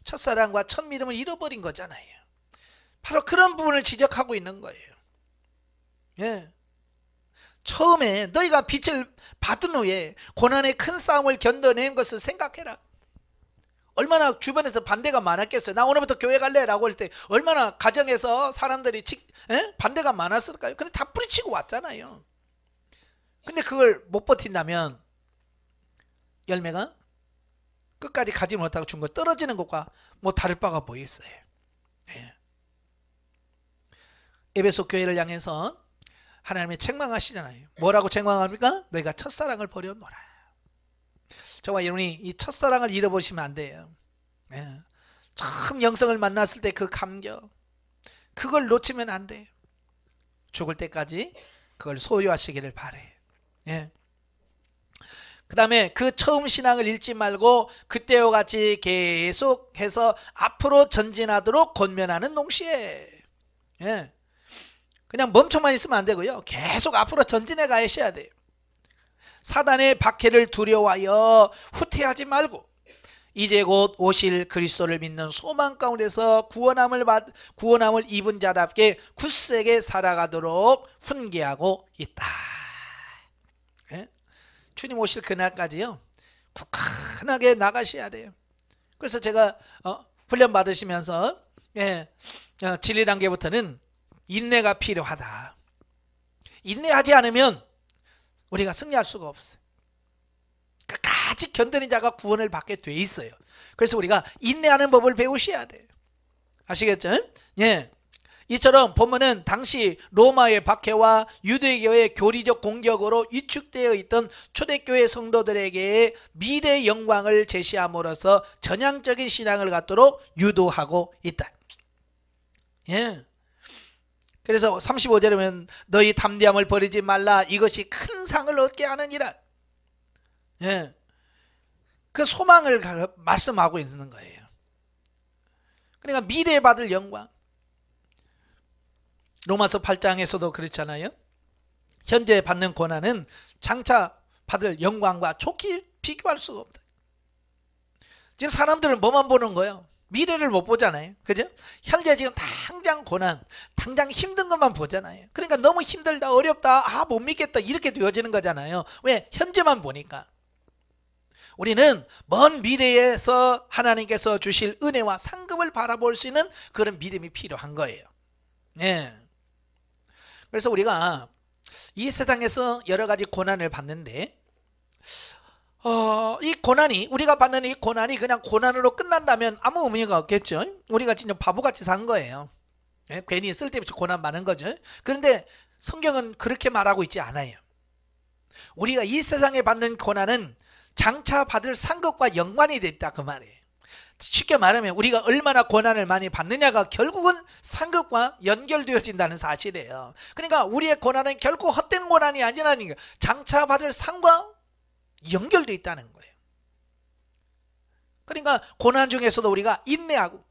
첫사랑과 첫 믿음을 잃어버린 거잖아요. 바로 그런 부분을 지적하고 있는 거예요. 예. 처음에 너희가 빛을 받은 후에 고난의 큰 싸움을 견뎌낸 것을 생각해라. 얼마나 주변에서 반대가 많았겠어요. 나 오늘부터 교회 갈래 라고 할 때 얼마나 가정에서 사람들이 반대가 많았을까요? 근데 다 뿌리치고 왔잖아요. 근데 그걸 못 버틴다면 열매가 끝까지 가지 못하고 준 거 떨어지는 것과 뭐 다를 바가 뭐 있어요. 예. 에베소 교회를 향해서 하나님이 책망하시잖아요. 뭐라고 책망합니까? 너희가 첫사랑을 버려놓아라. 저와 여러분이 이 첫사랑을 잃어버리시면 안 돼요. 예. 처음 영성을 만났을 때 그 감격, 그걸 놓치면 안 돼요. 죽을 때까지 그걸 소유하시기를 바래요. 예. 그 다음에 그 처음 신앙을 잃지 말고 그때와 같이 계속해서 앞으로 전진하도록 권면하는 동시에, 예. 그냥 멈춰만 있으면 안 되고요. 계속 앞으로 전진해 가셔야 돼요. 사단의 박해를 두려워하여 후퇴하지 말고 이제 곧 오실 그리스도를 믿는 소망 가운데서 구원함을 입은 자답게 굳세게 살아가도록 훈계하고 있다. 예? 주님 오실 그날까지요, 굳건하게 나가셔야 돼요. 그래서 제가 훈련 받으시면서 진리 단계부터는 인내가 필요하다. 인내하지 않으면 우리가 승리할 수가 없어요. 끝까지 견디는 자가 구원을 받게 돼 있어요. 그래서 우리가 인내하는 법을 배우셔야 돼요. 아시겠죠? 예. 이처럼 보면은 당시 로마의 박해와 유대교의 교리적 공격으로 위축되어 있던 초대교회 성도들에게 미래의 영광을 제시함으로써 전향적인 신앙을 갖도록 유도하고 있다. 예. 그래서 35절에 보면 너희 담대함을 버리지 말라. 이것이 큰 상을 얻게 하느니라. 예. 그 소망을 말씀하고 있는 거예요. 그러니까 미래에 받을 영광. 로마서 8장에서도 그렇잖아요. 현재 받는 고난은 장차 받을 영광과 좋게 비교할 수가 없다. 지금 사람들은 뭐만 보는 거예요? 미래를 못 보잖아요. 그죠? 현재 지금 당장 고난, 당장 힘든 것만 보잖아요. 그러니까 너무 힘들다, 어렵다, 못 믿겠다, 이렇게 되어지는 거잖아요. 왜? 현재만 보니까. 우리는 먼 미래에서 하나님께서 주실 은혜와 상급을 바라볼 수 있는 그런 믿음이 필요한 거예요. 예. 그래서 우리가 이 세상에서 여러 가지 고난을 받는데, 이 고난이, 우리가 받는 이 고난이 그냥 고난으로 끝난다면 아무 의미가 없겠죠. 우리가 진짜 바보같이 산 거예요. 예? 괜히 쓸데없이 고난 많은 거죠. 그런데 성경은 그렇게 말하고 있지 않아요. 우리가 이 세상에 받는 고난은 장차 받을 상급과 연관이 됐다, 그 말이에요. 쉽게 말하면 우리가 얼마나 고난을 많이 받느냐가 결국은 상급과 연결되어진다는 사실이에요. 그러니까 우리의 고난은 결코 헛된 고난이 아니라는 거, 장차 받을 상과 연결되어 있다는 거예요. 그러니까 고난 중에서도 우리가 인내하고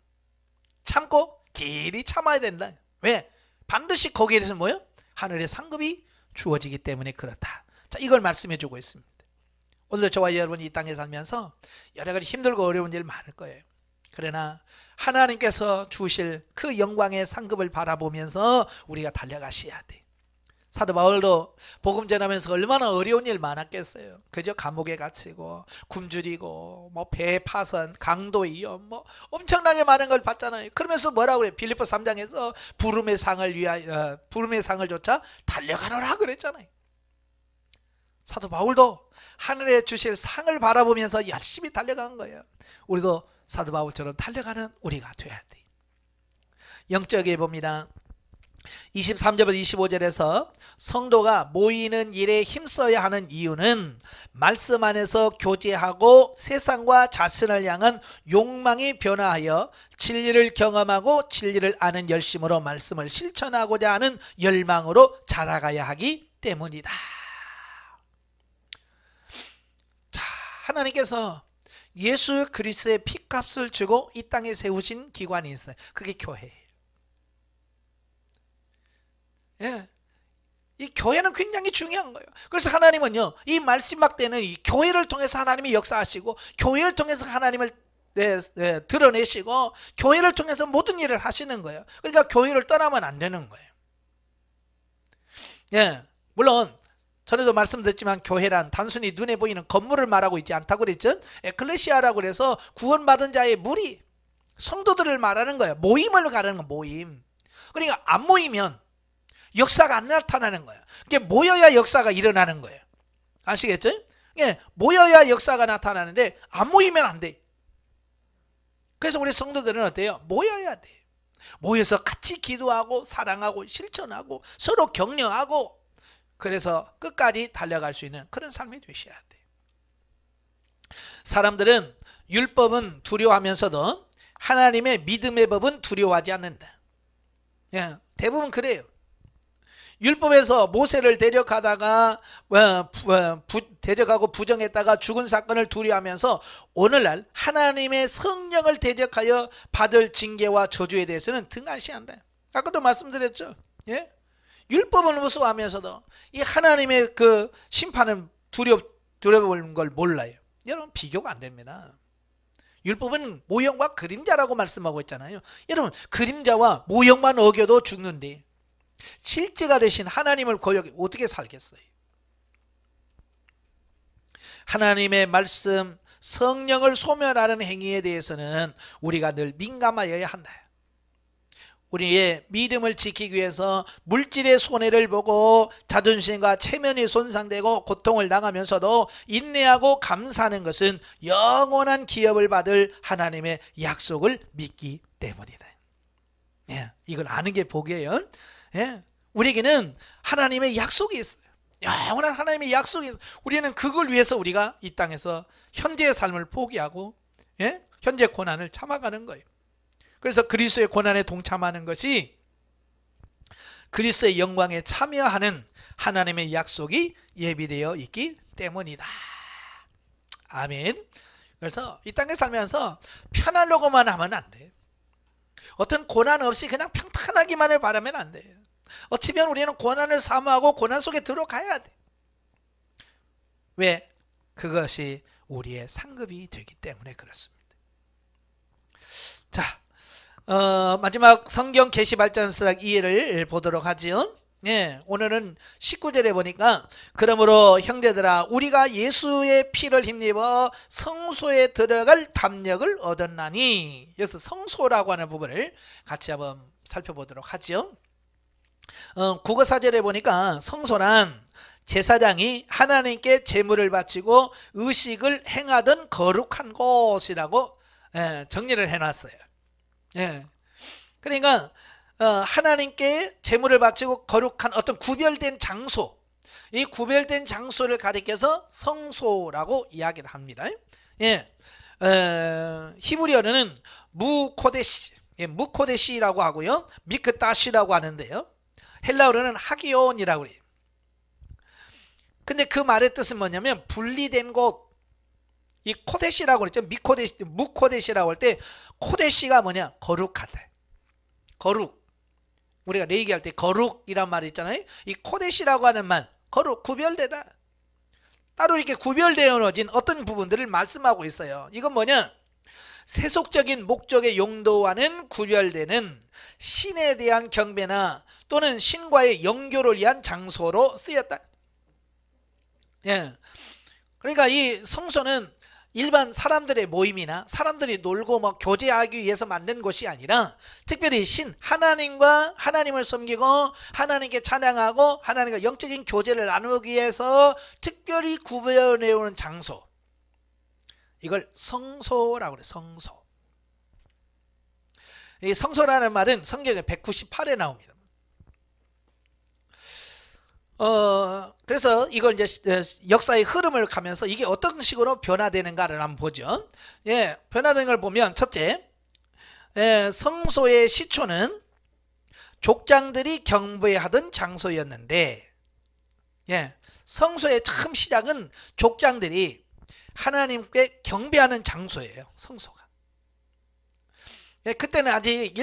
참고 길이 참아야 된다. 왜? 반드시 거기에 대해서 뭐예요? 하늘의 상급이 주어지기 때문에 그렇다. 자, 이걸 말씀해 주고 있습니다. 오늘도 저와 여러분이 이 땅에 살면서 여러 가지 힘들고 어려운 일 많을 거예요. 그러나 하나님께서 주실 그 영광의 상급을 바라보면서 우리가 달려가셔야 돼. 사도 바울도 복음 전하면서 얼마나 어려운 일 많았겠어요. 그죠? 감옥에 갇히고 굶주리고 뭐 배 파선, 강도 위험, 뭐 엄청나게 많은 걸 봤잖아요. 그러면서 뭐라고 그래? 빌립보 3장에서 부름의 상을 위하여, 부름의 상을 조차 달려가노라 그랬잖아요. 사도 바울도 하늘에 주실 상을 바라보면서 열심히 달려간 거예요. 우리도 사도 바울처럼 달려가는 우리가 돼야 돼. 영적에 봅니다. 23절부터 25절에서 성도가 모이는 일에 힘써야 하는 이유는 말씀 안에서 교제하고 세상과 자신을 향한 욕망이 변화하여 진리를 경험하고 진리를 아는 열심으로 말씀을 실천하고자 하는 열망으로 자라가야 하기 때문이다. 자, 하나님께서 예수 그리스도의 피값을 주고 이 땅에 세우신 기관이 있어요. 그게 교회예요. 예. 이 교회는 굉장히 중요한 거예요. 그래서 하나님은요, 이 말씀막 때는 이 교회를 통해서 하나님이 역사하시고, 교회를 통해서 하나님을 드러내시고, 교회를 통해서 모든 일을 하시는 거예요. 그러니까 교회를 떠나면 안 되는 거예요. 예, 물론 전에도 말씀드렸지만 교회란 단순히 눈에 보이는 건물을 말하고 있지 않다고 그랬죠. 에클레시아라고 그래서 구원받은 자의 무리, 성도들을 말하는 거예요. 모임을 가르는 거, 모임. 그러니까 안 모이면 역사가 안 나타나는 거예요. 이게 모여야 역사가 일어나는 거예요. 아시겠죠? 예, 모여야 역사가 나타나는데 안 모이면 안 돼. 그래서 우리 성도들은 어때요? 모여야 돼. 모여서 같이 기도하고 사랑하고 실천하고 서로 격려하고, 그래서 끝까지 달려갈 수 있는 그런 삶이 되셔야 돼. 사람들은 율법은 두려워하면서도 하나님의 믿음의 법은 두려워하지 않는다. 예, 대부분 그래요. 율법에서 모세를 대적하다가 대적하고 부정했다가 죽은 사건을 두려워하면서 오늘날 하나님의 성령을 대적하여 받을 징계와 저주에 대해서는 등한시한다. 아까도 말씀드렸죠. 예? 율법을 무서워하면서도 이 하나님의 그 심판은 두려운 걸 몰라요. 여러분, 비교가 안 됩니다. 율법은 모형과 그림자라고 말씀하고 있잖아요. 여러분, 그림자와 모형만 어겨도 죽는데 실제가 되신 하나님을 고려해 어떻게 살겠어요? 하나님의 말씀, 성령을 소멸하는 행위에 대해서는 우리가 늘 민감하여야 한다. 우리의 믿음을 지키기 위해서 물질의 손해를 보고 자존심과 체면이 손상되고 고통을 당하면서도 인내하고 감사하는 것은 영원한 기업을 받을 하나님의 약속을 믿기 때문이다. 예, 이걸 아는 게 복이에요. 예, 우리에게는 하나님의 약속이 있어요. 영원한 하나님의 약속이 있어요. 우리는 그걸 위해서 우리가 이 땅에서 현재의 삶을 포기하고, 예? 현재 고난을 참아가는 거예요. 그래서 그리스도의 고난에 동참하는 것이 그리스도의 영광에 참여하는 하나님의 약속이 예비되어 있기 때문이다. 아멘. 그래서 이 땅에 살면서 편하려고만 하면 안 돼요. 어떤 고난 없이 그냥 평탄하기만을 바라면 안 돼요. 어찌면 우리는 고난을 사모하고 고난 속에 들어가야 돼. 왜? 그것이 우리의 상급이 되기 때문에 그렇습니다. 자, 마지막 성경 계시 발전서학 2회를 보도록 하죠. 예, 오늘은 19절에 보니까 그러므로 형제들아 우리가 예수의 피를 힘입어 성소에 들어갈 담력을 얻었나니, 여기서 성소라고 하는 부분을 같이 한번 살펴보도록 하죠. 국어사절에 보니까 성소란 제사장이 하나님께 제물을 바치고 의식을 행하던 거룩한 곳이라고 정리를 해놨어요. 예, 그러니까 하나님께 제물을 바치고 거룩한 어떤 구별된 장소, 이 구별된 장소를 가리켜서 성소라고 이야기를 합니다. 예, 히브리어는 무코데시, 예, 무코데시라고 하고요, 미크다시라고 하는데요, 헬라어로는 하기온이라고 그래요. 근데 그 말의 뜻은 뭐냐면 분리된 곳. 이 코데시라고 그랬죠. 무코데시라고 할 때 코데시가 뭐냐? 거룩하다. 거룩. 우리가 레이기할 때 거룩이란 말이 있잖아요. 이 코데시라고 하는 말, 거룩, 구별되다. 따로 이렇게 구별되어진 어떤 부분들을 말씀하고 있어요. 이건 뭐냐? 세속적인 목적의 용도와는 구별되는 신에 대한 경배나 또는 신과의 영교를 위한 장소로 쓰였다. 예. 그러니까 이 성소는 일반 사람들의 모임이나 사람들이 놀고 뭐 교제하기 위해서 만든 곳이 아니라 특별히 하나님과 하나님을 섬기고 하나님께 찬양하고 하나님과 영적인 교제를 나누기 위해서 특별히 구별해오는 장소, 이걸 성소라고 그래요. 성소. 이 성소라는 말은 성경에 198에 나옵니다. 그래서 이걸 이제 역사의 흐름을 가면서 이게 어떤 식으로 변화되는가를 한번 보죠. 예, 변화되는 걸 보면 첫째, 성소의 시초는 족장들이 경배하던 장소였는데, 예, 성소의 처음 시작은 족장들이 하나님께 경배하는 장소예요. 성소가. 예, 그때는 아직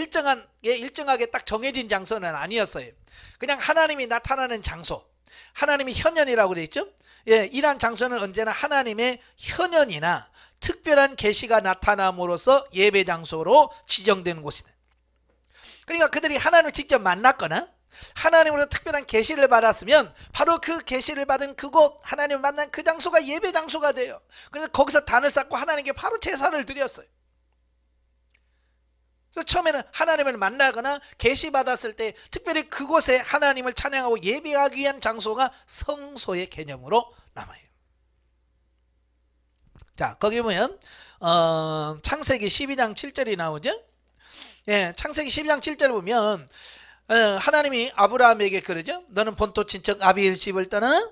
일정하게 딱 정해진 장소는 아니었어요. 그냥 하나님이 나타나는 장소, 하나님이 현현이라고 되어 있죠. 예, 이러한 장소는 언제나 하나님의 현현이나 특별한 계시가 나타남으로써 예배 장소로 지정되는 곳이다. 그러니까 그들이 하나님을 직접 만났거나 하나님으로 특별한 계시를 받았으면 바로 그 계시를 받은 그곳, 하나님을 만난 그 장소가 예배 장소가 돼요. 그래서 거기서 단을 쌓고 하나님께 바로 제사를 드렸어요. 그래서 처음에는 하나님을 만나거나 계시 받았을 때 특별히 그곳에 하나님을 찬양하고 예배하기 위한 장소가 성소의 개념으로 남아요. 자, 거기 보면 창세기 12장 7절이 나오죠. 예, 창세기 12장 7절을 보면 하나님이 아브라함에게 그러죠. 너는 본토 친척 아비의 집을 떠나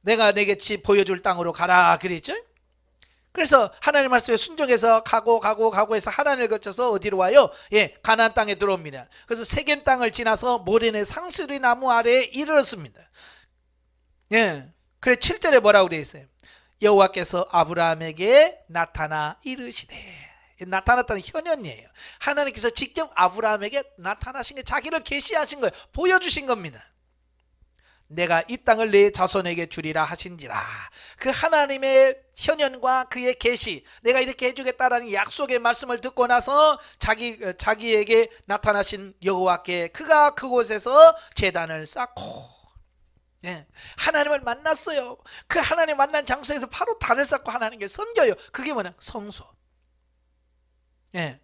내가 내게 보여줄 땅으로 가라 그랬죠. 그래서 하나님 말씀에 순종해서 가고 해서 하나님을 거쳐서 어디로 와요? 예, 가나안 땅에 들어옵니다. 그래서 세겜 땅을 지나서 모래내 상수리 나무 아래에 이르렀습니다. 예, 그래 7절에 뭐라고 되어 있어요? 여호와께서 아브라함에게 나타나 이르시되. 나타났다는 현현이에요. 하나님께서 직접 아브라함에게 나타나신 게 자기를 계시하신 거예요. 보여주신 겁니다. 내가 이 땅을 내 자손에게 주리라 하신지라. 그 하나님의 현현과 그의 계시, 내가 이렇게 해주겠다라는 약속의 말씀을 듣고 나서 자기에게 나타나신 여호와께 그가 그곳에서 제단을 쌓고, 예, 하나님을 만났어요. 그 하나님 만난 장소에서 바로 단을 쌓고 하나님께 섬겨요. 그게 뭐냐? 성소. 예.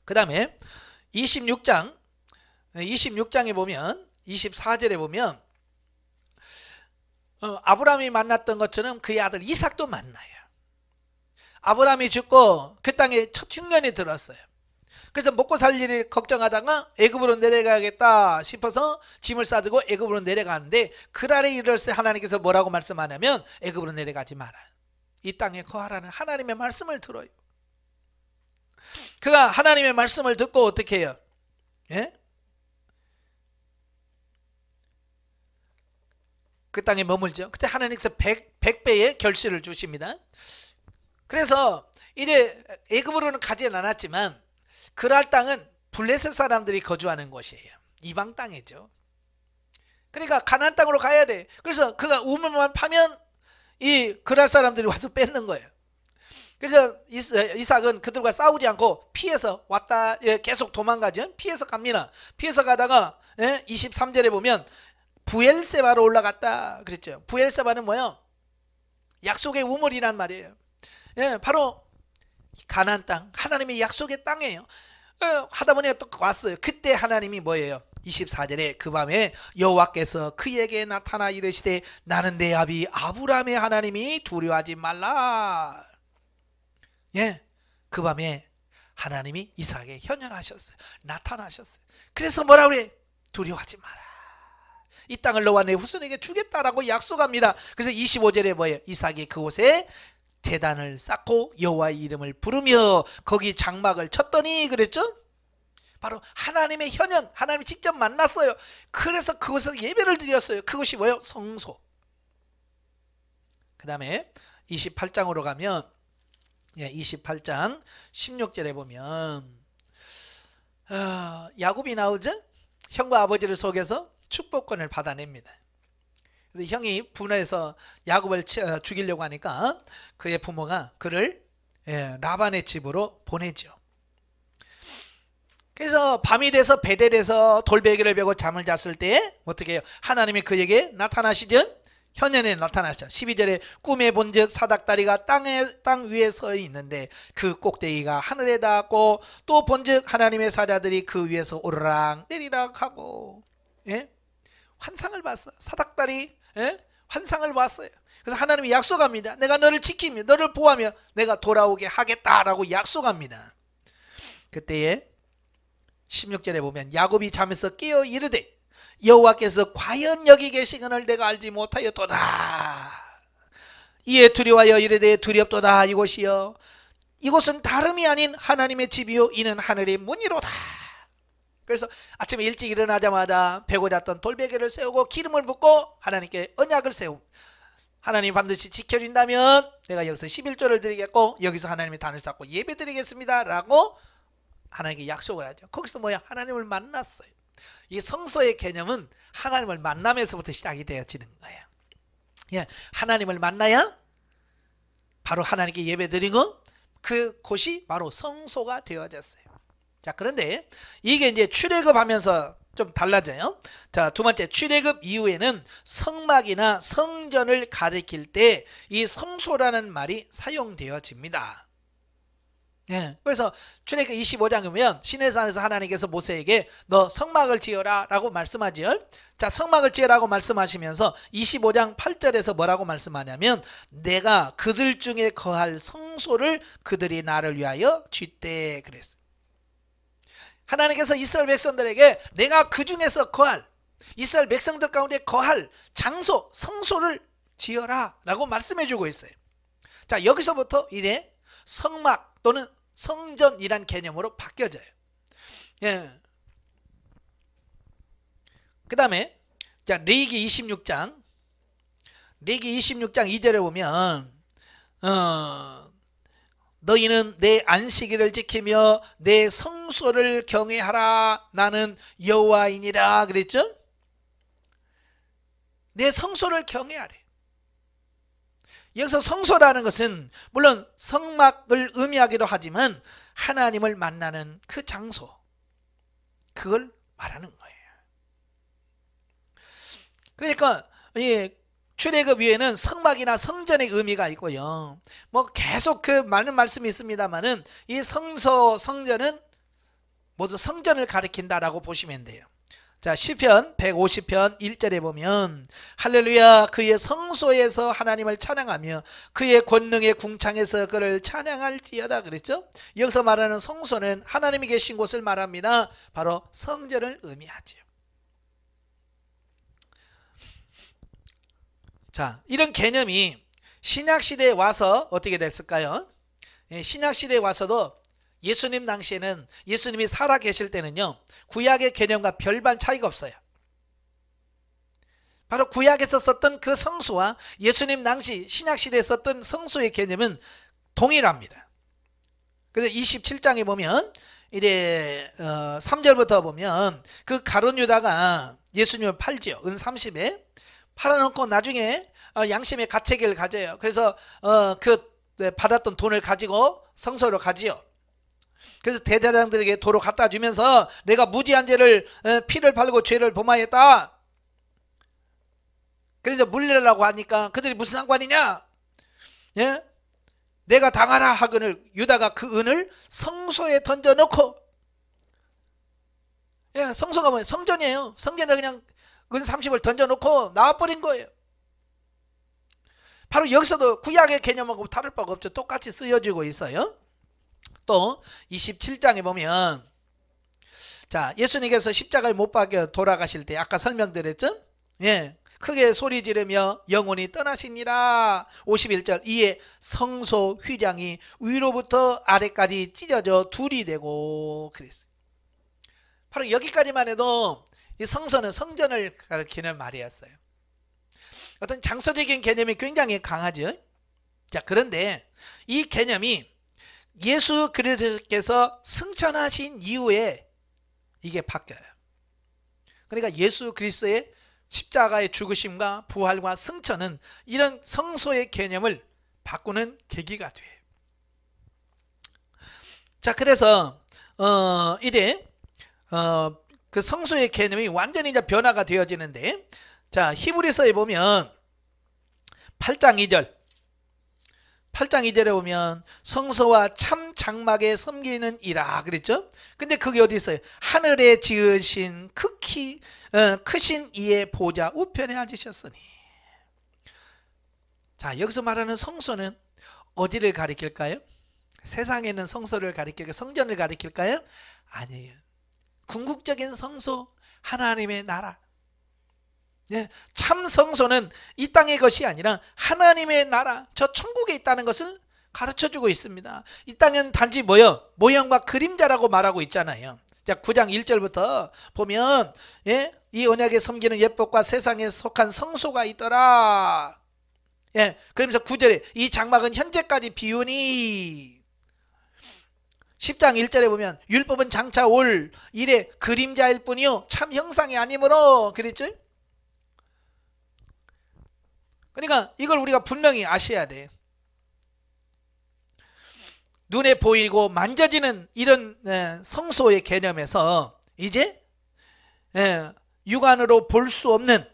그 다음에 26장에 보면 24절에 보면 아브라함이 만났던 것처럼 그의 아들 이삭도 만나요. 아브라함이 죽고 그 땅에 첫 흉년이 들었어요. 그래서 먹고 살 일을 걱정하다가 애굽으로 내려가겠다 싶어서 짐을 싸들고 애굽으로 내려가는데 그날에 이르렀을 때 하나님께서 뭐라고 말씀하냐면 애굽으로 내려가지 마라. 이 땅에 거하라는 하나님의 말씀을 들어요. 그가 하나님의 말씀을 듣고 어떻게 해요? 예? 그 땅에 머물죠. 그때 하나님께서 100배의 결실을 주십니다. 그래서 이제 애굽으로는 가지는 않았지만 그랄 땅은 블레셋 사람들이 거주하는 곳이에요. 이방 땅이죠. 그러니까 가나안 땅으로 가야 돼. 그래서 그가 우물만 파면 이 그랄 사람들이 와서 뺏는 거예요. 그래서 이삭은 그들과 싸우지 않고 피해서 왔다, 계속 도망가죠. 피해서 갑니다. 피해서 가다가 23절에 보면 부엘세바로 올라갔다 그랬죠. 부엘세바는 뭐예요? 약속의 우물이란 말이에요. 예, 바로 가나안 땅, 하나님의 약속의 땅이에요. 하다 보니 또 왔어요. 그때 하나님이 뭐예요? 24절에 그 밤에 여호와께서 그에게 나타나 이르시되 나는 내 아비 아브라함의 하나님이 두려워하지 말라. 예, 그 밤에 하나님이 이삭에게 현현하셨어요. 나타나셨어요. 그래서 뭐라 그래? 두려워하지 마라. 이 땅을 너와 내 후손에게 주겠다라고 약속합니다. 그래서 25절에 뭐예요? 이삭이 그곳에 제단을 쌓고 여호와의 이름을 부르며 거기 장막을 쳤더니 그랬죠? 바로 하나님의 현현, 하나님이 직접 만났어요. 그래서 그곳에서 예배를 드렸어요. 그것이 뭐예요? 성소. 그 다음에 28장으로 가면 28장 16절에 보면 야곱이 나오죠? 형과 아버지를 속여서 축복권을 받아냅니다. 그래서 형이 분해해서 야곱을 죽이려고 하니까 그의 부모가 그를 라반의 집으로 보내죠. 그래서 밤이 돼서 베델에서 돌베개를 베고 잠을 잤을 때 어떻게 해요? 하나님이 그에게 나타나시죠? 현현에 나타나셨죠. 12절에 꿈에 본즉 사닥다리가 땅 위에 서 있는데 그 꼭대기가 하늘에 닿았고 또 본즉 하나님의 사자들이 그 위에서 오르락 내리락 하고, 예? 환상을 봤어요. 사닥다리, 예? 환상을 봤어요. 그래서 하나님이 약속합니다. 내가 너를 지키며 너를 보호하며 내가 돌아오게 하겠다라고 약속합니다. 그때에 16절에 보면 야곱이 잠에서 깨어 이르되 여호와께서 과연 여기 계시거늘 내가 알지 못하였도다. 이에 두려워하여 이르되 두렵도다. 이곳이여 이곳은 다름이 아닌 하나님의 집이요 이는 하늘의 문이로다. 그래서 아침에 일찍 일어나자마자 베고 잤던 돌베개를 세우고 기름을 붓고 하나님께 언약을 세우고 하나님 반드시 지켜준다면 내가 여기서 11조를 드리겠고 여기서 하나님의 단을 쌓고 예배 드리겠습니다 라고 하나님께 약속을 하죠. 거기서 뭐야? 하나님을 만났어요. 이 성소의 개념은 하나님을 만나면서부터 시작이 되어지는 거예요. 예, 하나님을 만나야 바로 하나님께 예배 드리고 그곳이 바로 성소가 되어졌어요. 자, 그런데 이게 이제 출애굽하면서 좀 달라져요. 자, 두 번째, 출애굽 이후에는 성막이나 성전을 가리킬 때 이 성소라는 말이 사용되어집니다. 예, 그래서 출애굽 25장에 보면 시내산에서 하나님께서 모세에게 너 성막을 지어라 라고 말씀하지요. 자, 성막을 지으라고 말씀하시면서 25장 8절에서 뭐라고 말씀하냐면 내가 그들 중에 거할 성소를 그들이 나를 위하여 짓되 그랬어요. 하나님께서 이스라엘 백성들에게 내가 그 중에서 거할, 이스라엘 백성들 가운데 거할 장소, 성소를 지어라 라고 말씀해 주고 있어요. 자, 여기서부터 이제 성막 또는 성전이란 개념으로 바뀌어져요. 예. 그 다음에 자, 레위기 26장 2절에 보면 너희는 내 안식일을 지키며 내 성소를 경외하라. 나는 여호와이니라 그랬죠? 내 성소를 경외하래. 여기서 성소라는 것은 물론 성막을 의미하기도 하지만 하나님을 만나는 그 장소, 그걸 말하는 거예요. 그러니까 이 출애굽 위에는 성막이나 성전의 의미가 있고요. 뭐 계속 그 많은 말씀이 있습니다만은 이 성소, 성전은 모두 성전을 가리킨다라고 보시면 돼요. 자, 시편 150편 1절에 보면 할렐루야 그의 성소에서 하나님을 찬양하며 그의 권능의 궁창에서 그를 찬양할지어다 그랬죠. 여기서 말하는 성소는 하나님이 계신 곳을 말합니다. 바로 성전을 의미하죠. 자, 이런 개념이 신약시대에 와서 어떻게 됐을까요? 신약시대에 와서도 예수님 당시에는, 예수님이 살아 계실 때는요, 구약의 개념과 별반 차이가 없어요. 바로 구약에서 썼던 그 성소와 예수님 당시 신약시대에 썼던 성소의 개념은 동일합니다. 그래서 27장에 보면 이래 3절부터 보면 그 가룟 유다가 예수님을 팔지요. 은 30에 팔아놓고 나중에 양심의 가책을 가져요. 그래서 그 받았던 돈을 가지고 성소로 가지요. 그래서 대제사장들에게 도로 갖다 주면서 내가 무지한 죄를 피를 바르고 죄를 범하였다. 그래서 물리라고 하니까 그들이 무슨 상관이냐? 예? 내가 당하라 하거늘 유다가 그 은을 성소에 던져놓고, 예, 성소가 뭐예요? 성전이에요. 성전에 그냥 은 30을 던져놓고 나와버린 거예요. 바로 여기서도 구약의 개념하고 다를 바가 없죠. 똑같이 쓰여지고 있어요. 또 27장에 보면 자, 예수님께서 십자가에 못 박혀 돌아가실 때 아까 설명드렸죠? 예, 크게 소리 지르며 영혼이 떠나시니라. 51절 이에 성소 휘장이 위로부터 아래까지 찢어져 둘이 되고 그랬어요. 바로 여기까지만 해도 이 성소는 성전을 가리키는 말이었어요. 어떤 장소적인 개념이 굉장히 강하죠. 자, 그런데 이 개념이 예수 그리스도께서 승천하신 이후에 이게 바뀌어요. 그러니까 예수 그리스도의 십자가의 죽으심과 부활과 승천은 이런 성소의 개념을 바꾸는 계기가 돼요. 자, 그래서 이제 그 성소의 개념이 완전히 이제 변화가 되어지는데, 자, 히브리서에 보면 8장 2절에 보면 성소와 참 장막에 섬기는 이라 그랬죠. 근데 그게 어디 있어요? 하늘에 지으신 크신 이의 보좌 우편에 앉으셨으니. 자, 여기서 말하는 성소는 어디를 가리킬까요? 세상에 있는 성소를 가리킬까요? 성전을 가리킬까요? 아니에요. 궁극적인 성소, 하나님의 나라. 예, 참 성소는 이 땅의 것이 아니라 하나님의 나라, 저 천국에 있다는 것을 가르쳐주고 있습니다. 이 땅은 단지 뭐요? 모형과 그림자라고 말하고 있잖아요. 자, 9장 1절부터 보면 예, 이 언약에 섬기는 예법과 세상에 속한 성소가 있더라. 예, 그러면서 9절에 이 장막은 현재까지 비우니. 10장 1절에 보면 율법은 장차 올 일의 그림자일 뿐이요 참 형상이 아니므로 그랬죠. 그러니까 이걸 우리가 분명히 아셔야 돼요. 눈에 보이고 만져지는 이런 성소의 개념에서 이제 육안으로 볼 수 없는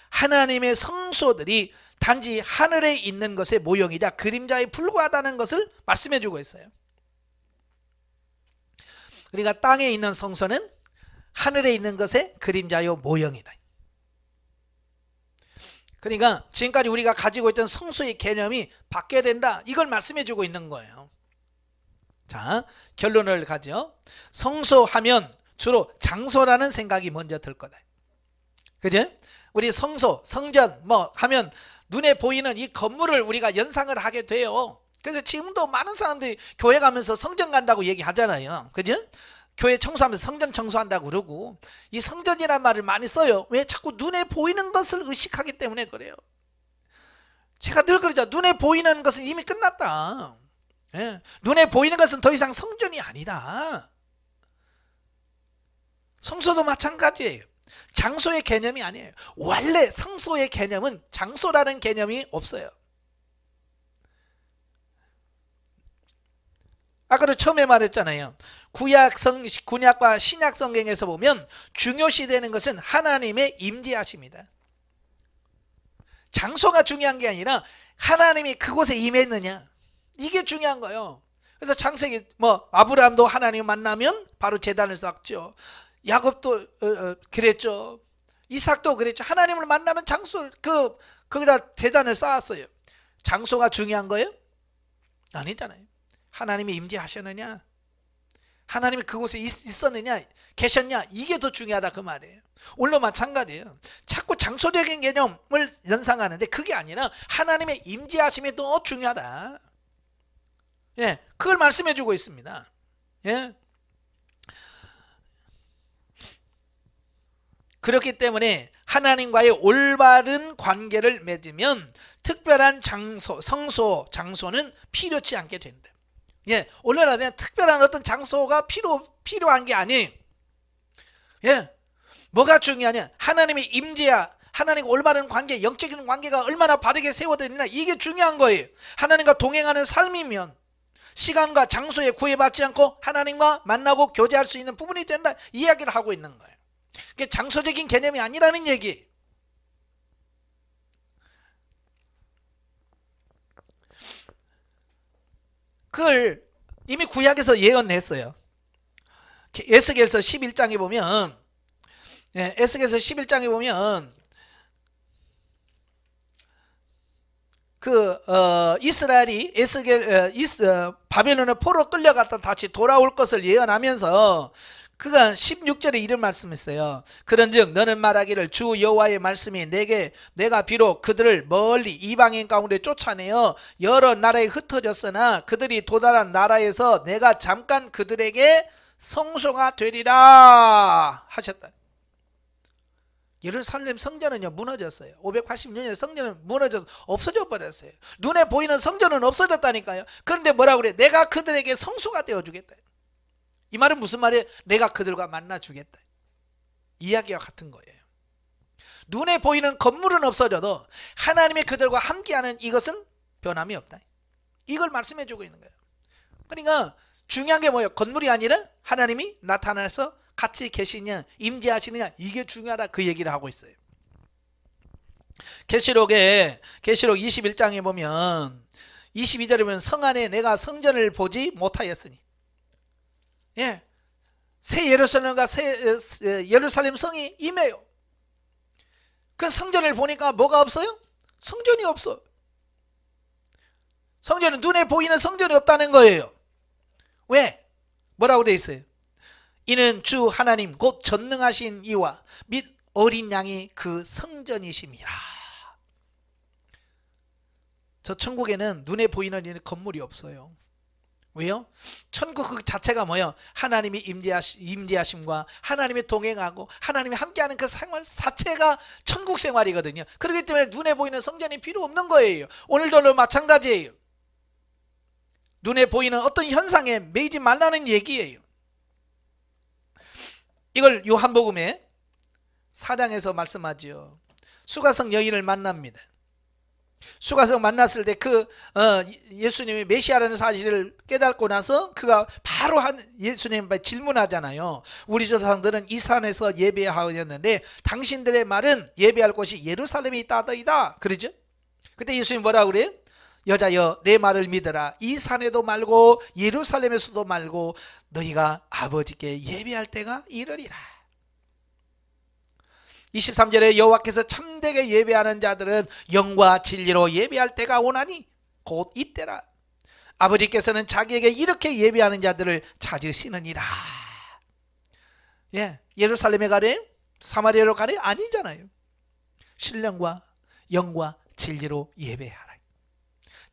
하나님의 성소들이 단지 하늘에 있는 것의 모형이자 그림자에 불과하다는 것을 말씀해 주고 있어요. 그러니까 땅에 있는 성소는 하늘에 있는 것의 그림자요 모형이다. 그러니까 지금까지 우리가 가지고 있던 성소의 개념이 바뀌어야 된다, 이걸 말씀해 주고 있는 거예요. 자, 결론을 가죠. 성소하면 주로 장소라는 생각이 먼저 들 거다. 그죠? 우리 성소, 성전 뭐 하면 눈에 보이는 이 건물을 우리가 연상을 하게 돼요. 그래서 지금도 많은 사람들이 교회 가면서 성전 간다고 얘기하잖아요. 그죠? 교회 청소하면서 성전 청소한다고 그러고, 이 성전이란 말을 많이 써요. 왜? 자꾸 눈에 보이는 것을 의식하기 때문에 그래요. 제가 늘 그러죠. 눈에 보이는 것은 이미 끝났다. 눈에 보이는 것은 더 이상 성전이 아니다. 성소도 마찬가지예요. 장소의 개념이 아니에요. 원래 성소의 개념은 장소라는 개념이 없어요. 아까도 처음에 말했잖아요. 구약과 신약 성경에서 보면 중요시되는 것은 하나님의 임재하심이다. 장소가 중요한 게 아니라 하나님이 그곳에 임했느냐, 이게 중요한 거예요. 그래서 창세기 아브라함도 하나님 만나면 바로 제단을 쌓죠. 야곱도 그랬죠. 이삭도 그랬죠. 하나님을 만나면 거기다 제단을 쌓았어요. 장소가 중요한 거예요? 아니잖아요. 하나님이 임재하셨느냐, 하나님이 그곳에 있었느냐, 계셨냐, 이게 더 중요하다 그 말이에요. 오늘도 마찬가지예요. 자꾸 장소적인 개념을 연상하는데 그게 아니라 하나님의 임재하심이 더 중요하다. 그걸 말씀해 주고 있습니다. 그렇기 때문에 하나님과의 올바른 관계를 맺으면 특별한 성소, 장소는 필요치 않게 된다. 오늘날에는 특별한 어떤 장소가 필요한 게 아니에요. 뭐가 중요하냐? 하나님의 임재야, 하나님과 올바른 관계, 영적인 관계가 얼마나 바르게 세워졌느냐, 이게 중요한 거예요. 하나님과 동행하는 삶이면 시간과 장소에 구애받지 않고 하나님과 만나고 교제할 수 있는 부분이 된다, 이야기를 하고 있는 거예요. 그게 장소적인 개념이 아니라는 얘기예요. 그걸 이미 구약에서 예언했어요. 에스겔서 11장에 보면, 에스겔서 11장에 보면 이스라엘이 바벨론의 포로 끌려갔다 다시 돌아올 것을 예언하면서 그가 16절에 이런 말씀했어요. 그런즉 너는 말하기를 주 여호와의 말씀이 내가 비록 그들을 멀리 이방인 가운데 쫓아내어 여러 나라에 흩어졌으나 그들이 도달한 나라에서 내가 잠깐 그들에게 성소가 되리라 하셨다. 예루살렘 성전은요 무너졌어요. 586년에 성전은 무너져서 없어져 버렸어요. 눈에 보이는 성전은 없어졌다니까요. 그런데 뭐라고 그래? 내가 그들에게 성소가 되어주겠다. 이 말은 무슨 말이에요? 내가 그들과 만나주겠다, 이야기와 같은 거예요. 눈에 보이는 건물은 없어져도 하나님이 그들과 함께하는 이것은 변함이 없다, 이걸 말씀해 주고 있는 거예요. 그러니까 중요한 게 뭐예요? 건물이 아니라 하나님이 나타나서 같이 계시냐, 임재하시느냐, 이게 중요하다, 그 얘기를 하고 있어요. 계시록 21장에 보면 22절에 보면 성 안에 내가 성전을 보지 못하였으니, 새 예루살렘과 예루살렘 성이 임해요. 그 성전을 보니까 뭐가 없어요? 성전이 없어. 성전은 눈에 보이는 성전이 없다는 거예요. 왜? 뭐라고 돼 있어요? 이는 주 하나님 곧 전능하신 이와 및 어린 양이 그 성전이심이라. 저 천국에는 눈에 보이는 건물이 없어요. 왜요? 천국 그 자체가 뭐예요? 하나님이 임재하심과 하나님이 동행하고 하나님이 함께하는 그 생활 자체가 천국 생활이거든요. 그렇기 때문에 눈에 보이는 성전이 필요 없는 거예요. 오늘도 마찬가지예요. 눈에 보이는 어떤 현상에 매이지 말라는 얘기예요. 이걸 요한복음에 4장에서 말씀하죠. 수가성 여인을 만납니다. 수가성 만났을 때 예수님이 메시아라는 사실을 깨닫고 나서 그가 바로 예수님 질문하잖아요. 우리 조상들은 이 산에서 예배하였는데 당신들의 말은 예배할 곳이 예루살렘에 있다더이다. 그러죠? 그때 예수님이 뭐라 그래요? 여자여 내 말을 믿어라. 이 산에도 말고 예루살렘에서도 말고 너희가 아버지께 예배할 때가 이르리라. 23절에 여호와께서 참되게 예배하는 자들은 영과 진리로 예배할 때가 오나니 곧 이때라. 아버지께서는 자기에게 이렇게 예배하는 자들을 찾으시느니라. 예루살렘에 가래? 사마리아로 가래? 아니잖아요. 신령과 영과 진리로 예배하라.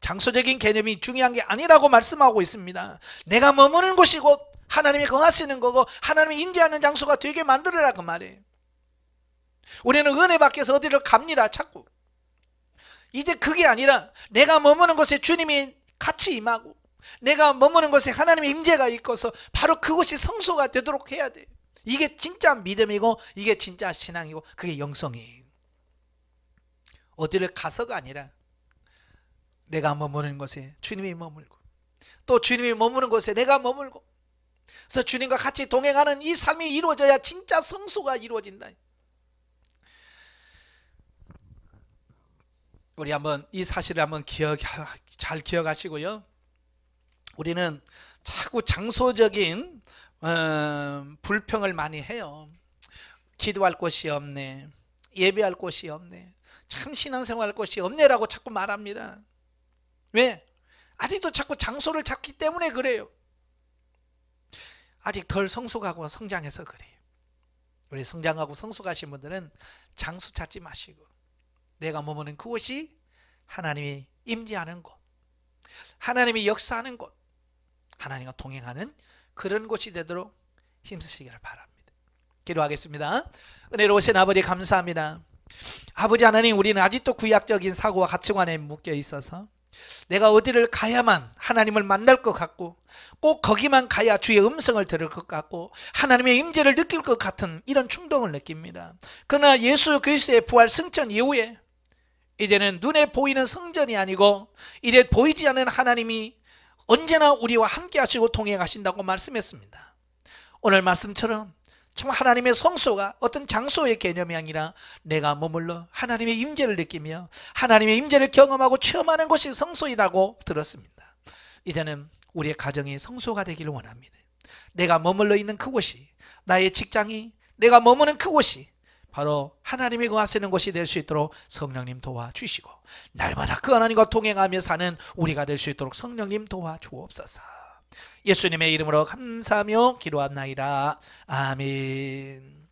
장소적인 개념이 중요한 게 아니라고 말씀하고 있습니다. 내가 머무는 곳이 곧 하나님이 거하시는 거고 하나님이 임재하는 장소가 되게 만들어라 그 말이에요. 우리는 은혜 밖에서 어디를 갑니다 자꾸. 이제 그게 아니라 내가 머무는 곳에 주님이 같이 임하고 내가 머무는 곳에 하나님의 임재가 있고서 바로 그곳이 성소가 되도록 해야 돼. 이게 진짜 믿음이고 이게 진짜 신앙이고 그게 영성이에요. 어디를 가서가 아니라 내가 머무는 곳에 주님이 머물고 또 주님이 머무는 곳에 내가 머물고 그래서 주님과 같이 동행하는 이 삶이 이루어져야 진짜 성소가 이루어진다. 우리 한번 이 사실을 한번 잘 기억하시고요. 우리는 자꾸 장소적인 불평을 많이 해요. 기도할 곳이 없네, 예배할 곳이 없네, 참 신앙생활 할 곳이 없네라고 자꾸 말합니다. 왜? 아직도 자꾸 장소를 찾기 때문에 그래요. 아직 덜 성숙하고 성장해서 그래요. 우리 성장하고 성숙하신 분들은 장소 찾지 마시고 내가 머무는 그곳이 하나님이 임재하는 곳, 하나님이 역사하는 곳, 하나님과 동행하는 그런 곳이 되도록 힘쓰시기를 바랍니다. 기도하겠습니다. 은혜로우신 아버지 감사합니다. 아버지 하나님, 우리는 아직도 구약적인 사고와 가치관에 묶여 있어서 내가 어디를 가야만 하나님을 만날 것 같고 꼭 거기만 가야 주의 음성을 들을 것 같고 하나님의 임재를 느낄 것 같은 이런 충동을 느낍니다. 그러나 예수 그리스도의 부활 승천 이후에 이제는 눈에 보이는 성전이 아니고 이래 보이지 않는 하나님이 언제나 우리와 함께 하시고 동행하신다고 말씀했습니다. 오늘 말씀처럼 참 하나님의 성소가 어떤 장소의 개념이 아니라 내가 머물러 하나님의 임재를 느끼며 하나님의 임재를 경험하고 체험하는 것이 성소이라고 들었습니다. 이제는 우리의 가정이 성소가 되기를 원합니다. 내가 머물러 있는 그곳이, 나의 직장이, 내가 머무는 그곳이 바로 하나님이 거하시는 곳이 될 수 있도록 성령님 도와주시고 날마다 그 하나님과 동행하며 사는 우리가 될 수 있도록 성령님 도와주옵소서. 예수님의 이름으로 감사하며 기도합나이다. 아멘.